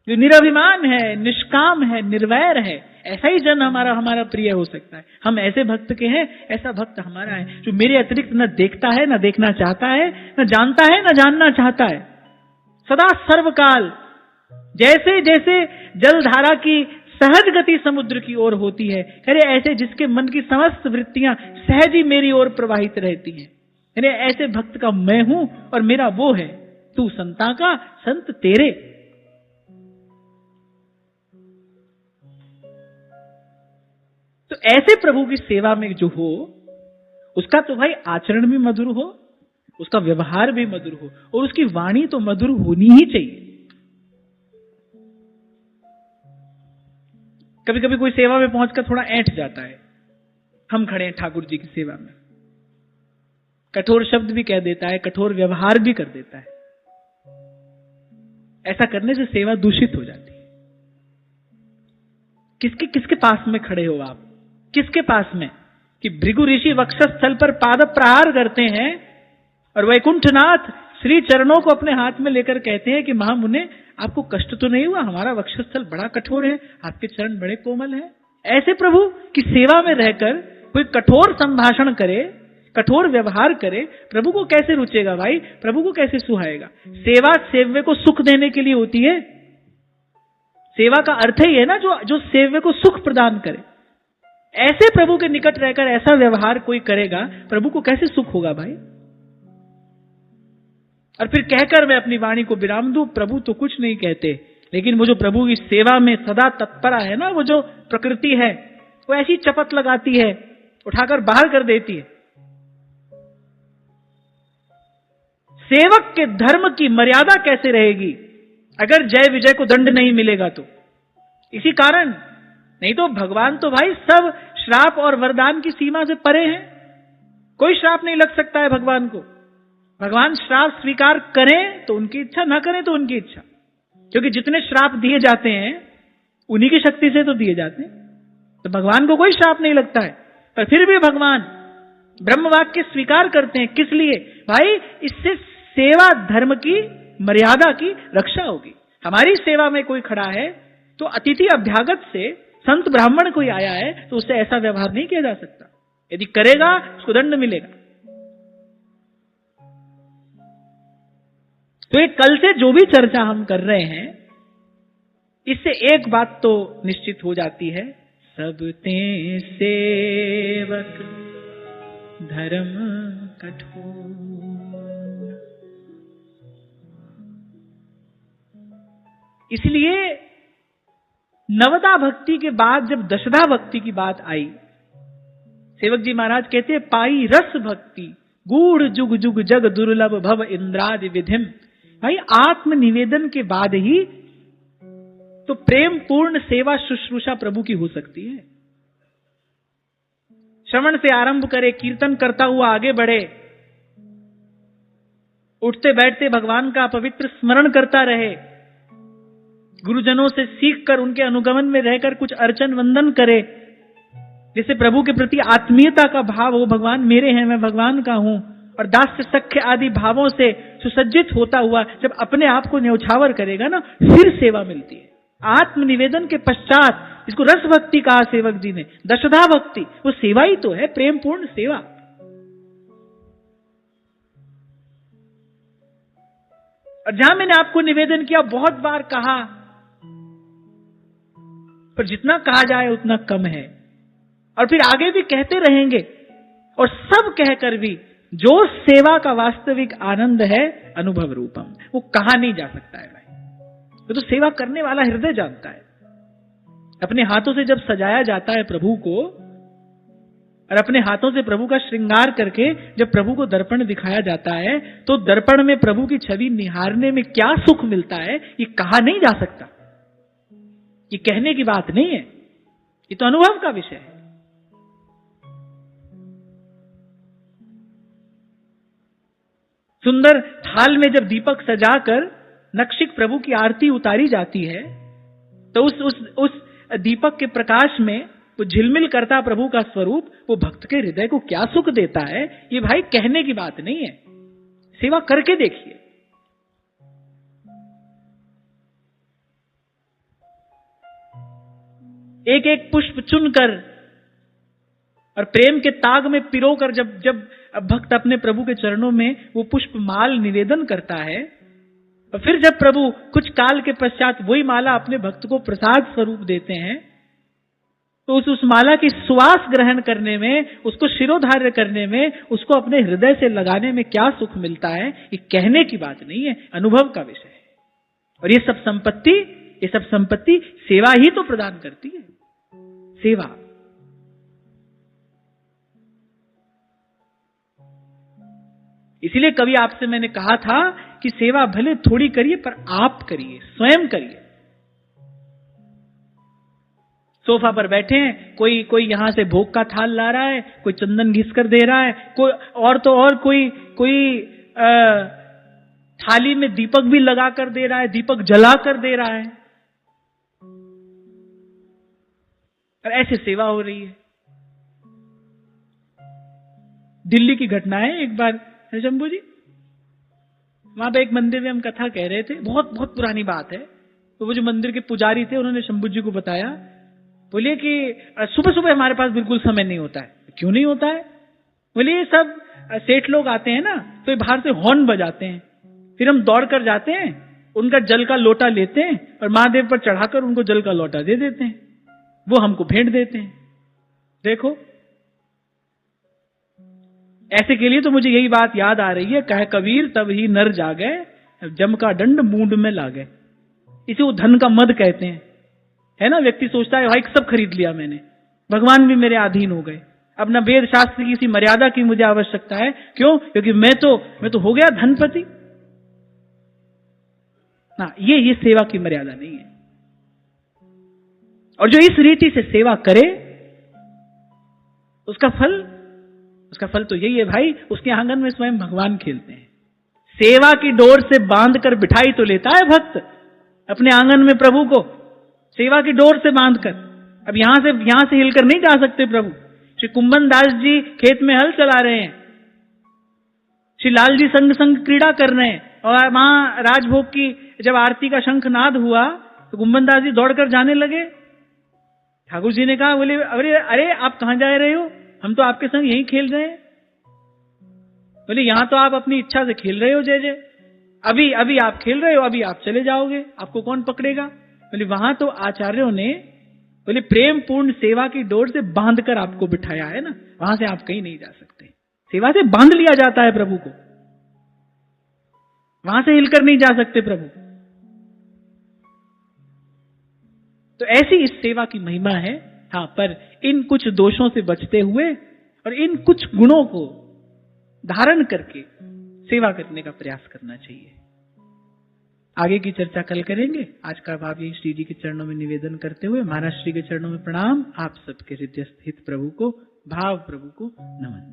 जो निरभिमान है, निष्काम है, निर्वैर है, ऐसा ही जन हमारा प्रिय हो सकता है। हम ऐसे भक्त के हैं, ऐसा भक्त हमारा है जो मेरे अतिरिक्त न देखता है, न देखना चाहता है, न जानता है, न जानना चाहता है। सदा सर्वकाल जैसे जैसे जलधारा की सहज गति समुद्र की ओर होती है, अरे ऐसे जिसके मन की समस्त वृत्तियां सहज ही मेरी ओर प्रवाहित रहती हैं, यानी ऐसे भक्त का मैं हूं और मेरा वो है, तू संता का संत तेरे। तो ऐसे प्रभु की सेवा में जो हो, उसका तो भाई आचरण भी मधुर हो, उसका व्यवहार भी मधुर हो, और उसकी वाणी तो मधुर होनी ही चाहिए। कभी कभी कोई सेवा में पहुंचकर थोड़ा ऐंठ जाता है, हम खड़े हैं ठाकुर जी की सेवा में, कठोर शब्द भी कह देता है, कठोर व्यवहार भी कर देता है। ऐसा करने से सेवा दूषित हो जाती है। किसके पास में खड़े हो आप, किसके पास में, कि भृगु ऋषि वक्षस्थल पर पाद प्रहार करते हैं और वैकुंठनाथ श्री चरणों को अपने हाथ में लेकर कहते हैं कि महामुने आपको कष्ट तो नहीं हुआ, हमारा वक्षस्थल बड़ा कठोर है, आपके चरण बड़े कोमल हैं। ऐसे प्रभु की सेवा में रहकर कोई कठोर संभाषण करे, कठोर व्यवहार करे, प्रभु को कैसे रुचेगा भाई, प्रभु को कैसे सुहाएगा? सेवा सेव्य को सुख देने के लिए होती है। सेवा का अर्थ ही है ना जो सेव्य को सुख प्रदान करे। ऐसे प्रभु के निकट रहकर ऐसा व्यवहार कोई करेगा, प्रभु को कैसे सुख होगा भाई? और फिर कहकर मैं अपनी वाणी को विराम दूं, प्रभु तो कुछ नहीं कहते, लेकिन वो जो प्रभु की सेवा में सदा तत्परा है ना, वो जो प्रकृति है, वो ऐसी चपत लगाती है, उठाकर बाहर कर देती है। सेवक के धर्म की मर्यादा कैसे रहेगी अगर जय विजय को दंड नहीं मिलेगा तो? इसी कारण, नहीं तो भगवान तो भाई सब श्राप और वरदान की सीमा से परे हैं। कोई श्राप नहीं लग सकता है भगवान को। भगवान श्राप स्वीकार करें तो उनकी इच्छा, ना करें तो उनकी इच्छा, क्योंकि जितने श्राप दिए जाते हैं उन्हीं की शक्ति से तो दिए जाते हैं। तो भगवान को कोई श्राप नहीं लगता है, पर फिर भी भगवान ब्रह्म वाक्य स्वीकार करते हैं। किस लिए भाई? इससे सेवा धर्म की मर्यादा की रक्षा होगी। हमारी सेवा में कोई खड़ा है तो अतिथि अभ्यागत से, संत ब्राह्मण कोई आया है तो उससे ऐसा व्यवहार नहीं किया जा सकता। यदि करेगा उसको दंड मिलेगा। तो ये कल से जो भी चर्चा हम कर रहे हैं, इससे एक बात तो निश्चित हो जाती है, सब ते सेवक धर्म कठोर। इसलिए नवदा भक्ति के बाद जब दशधा भक्ति की बात आई, सेवक जी महाराज कहते हैं, पाई रस भक्ति गूढ़ जुग जुग जग दुर्लभ भव इंद्रादि विधिम। भाई आत्मनिवेदन के बाद ही तो प्रेम पूर्ण सेवा शुश्रूषा प्रभु की हो सकती है। श्रवण से आरंभ करे, कीर्तन करता हुआ आगे बढ़े, उठते बैठते भगवान का पवित्र स्मरण करता रहे, गुरुजनों से सीखकर उनके अनुगमन में रहकर कुछ अर्चन वंदन करे, जैसे प्रभु के प्रति आत्मीयता का भाव हो, भगवान मेरे हैं, मैं भगवान का हूं, और दास्य सख्य आदि भावों से सुसज्जित होता हुआ जब अपने आप को न्यौछावर करेगा ना, फिर सेवा मिलती है। आत्मनिवेदन के पश्चात, इसको रस भक्ति कहा सेवक जी ने, दशधा भक्ति, वो सेवा ही तो है, प्रेम पूर्ण सेवा। और जहां मैंने आपको निवेदन किया, बहुत बार कहा, पर जितना कहा जाए उतना कम है, और फिर आगे भी कहते रहेंगे। और सब कहकर भी जो सेवा का वास्तविक आनंद है, अनुभव रूपम, वो कहा नहीं जा सकता है भाई। वो तो सेवा करने वाला हृदय जानता है। अपने हाथों से जब सजाया जाता है प्रभु को, और अपने हाथों से प्रभु का श्रृंगार करके जब प्रभु को दर्पण दिखाया जाता है, तो दर्पण में प्रभु की छवि निहारने में क्या सुख मिलता है, ये कहा नहीं जा सकता। ये कहने की बात नहीं है, ये तो अनुभव का विषय है। सुंदर थाल में जब दीपक सजाकर नक्शिक प्रभु की आरती उतारी जाती है, तो उस दीपक के प्रकाश में वो झिलमिल करता प्रभु का स्वरूप, वो भक्त के हृदय को क्या सुख देता है, ये भाई कहने की बात नहीं है। सेवा करके देखिए। एक एक पुष्प चुनकर और प्रेम के ताग में पिरोकर जब भक्त अपने प्रभु के चरणों में वो पुष्प माल निवेदन करता है, और फिर जब प्रभु कुछ काल के पश्चात वही माला अपने भक्त को प्रसाद स्वरूप देते हैं, तो उस माला की श्वास ग्रहण करने में, उसको शिरोधार्य करने में, उसको अपने हृदय से लगाने में क्या सुख मिलता है, ये कहने की बात नहीं है, अनुभव का विषय है। और ये सब संपत्ति सेवा ही तो प्रदान करती है। सेवा। इसीलिए कभी आपसे मैंने कहा था कि सेवा भले थोड़ी करिए पर आप करिए, स्वयं करिए। सोफा पर बैठे हैं, कोई यहां से भोग का थाल ला रहा है, कोई चंदन घिस कर दे रहा है, कोई थाली में दीपक भी लगा कर दे रहा है, दीपक जला कर दे रहा है, और ऐसे सेवा हो रही है। दिल्ली की घटना है, एक बार शंभू जी, वहां पे एक मंदिर में हम कथा कह रहे थे, बहुत बहुत पुरानी बात है। तो वो जो मंदिर के पुजारी थे, उन्होंने शंभू जी को बताया, बोले कि सुबह सुबह हमारे पास बिल्कुल समय नहीं होता है। क्यों नहीं होता है? बोले ये सब सेठ लोग आते हैं ना, तो ये बाहर से हॉर्न बजाते हैं, फिर हम दौड़ कर जाते हैं, उनका जल का लोटा लेते हैं और महादेव पर चढ़ाकर उनको जल का लोटा दे देते हैं, वो हमको भेंट देते हैं। देखो, ऐसे के लिए तो मुझे यही बात याद आ रही है, कह कबीर तब ही नर जागे, जम का दंड मूंड में लागे। इसे वो धन का मद कहते हैं, है ना। व्यक्ति सोचता है भाई सब खरीद लिया मैंने, भगवान भी मेरे अधीन हो गए, अब न वेद शास्त्र की किसी मर्यादा की मुझे आवश्यकता है। क्यों? क्योंकि मैं तो हो गया धनपति ना। ये सेवा की मर्यादा नहीं है। और जो इस रीति से सेवा करे, उसका फल तो यही है भाई, उसके आंगन में स्वयं भगवान खेलते हैं। सेवा की डोर से बांध कर बिठाई तो लेता है भक्त अपने आंगन में प्रभु को, सेवा की डोर से बांधकर। अब यहां से हिलकर नहीं जा सकते प्रभु। श्री कुंभन दास जी खेत में हल चला रहे हैं, श्री लाल जी संग क्रीड़ा कर रहे हैं, और वहां राजभोग की जब आरती का शंखनाद हुआ तो कुंभन दास जी दौड़कर जाने लगे। ठाकुर जी ने कहा, बोले अरे आप कहां जा रहे हो, हम तो आपके संग यहीं खेल रहे हैं। बोले यहां तो आप अपनी इच्छा से खेल रहे हो जय जय, अभी आप खेल रहे हो, अभी आप चले जाओगे, आपको कौन पकड़ेगा। बोले वहां तो आचार्यों ने बोले प्रेम पूर्ण सेवा की डोर से बांध कर आपको बिठाया है ना, वहां से आप कहीं नहीं जा सकते। सेवा से बांध लिया जाता है प्रभु को, वहां से हिलकर नहीं जा सकते प्रभु। तो ऐसी इस सेवा की महिमा है। हाँ, पर इन कुछ दोषों से बचते हुए और इन कुछ गुणों को धारण करके सेवा करने का प्रयास करना चाहिए। आगे की चर्चा कल करेंगे। आज का भाव यही श्री जी के चरणों में निवेदन करते हुए, महाराज श्री के चरणों में प्रणाम। आप सबके हृदय स्थित प्रभु को, भाव प्रभु को नमन।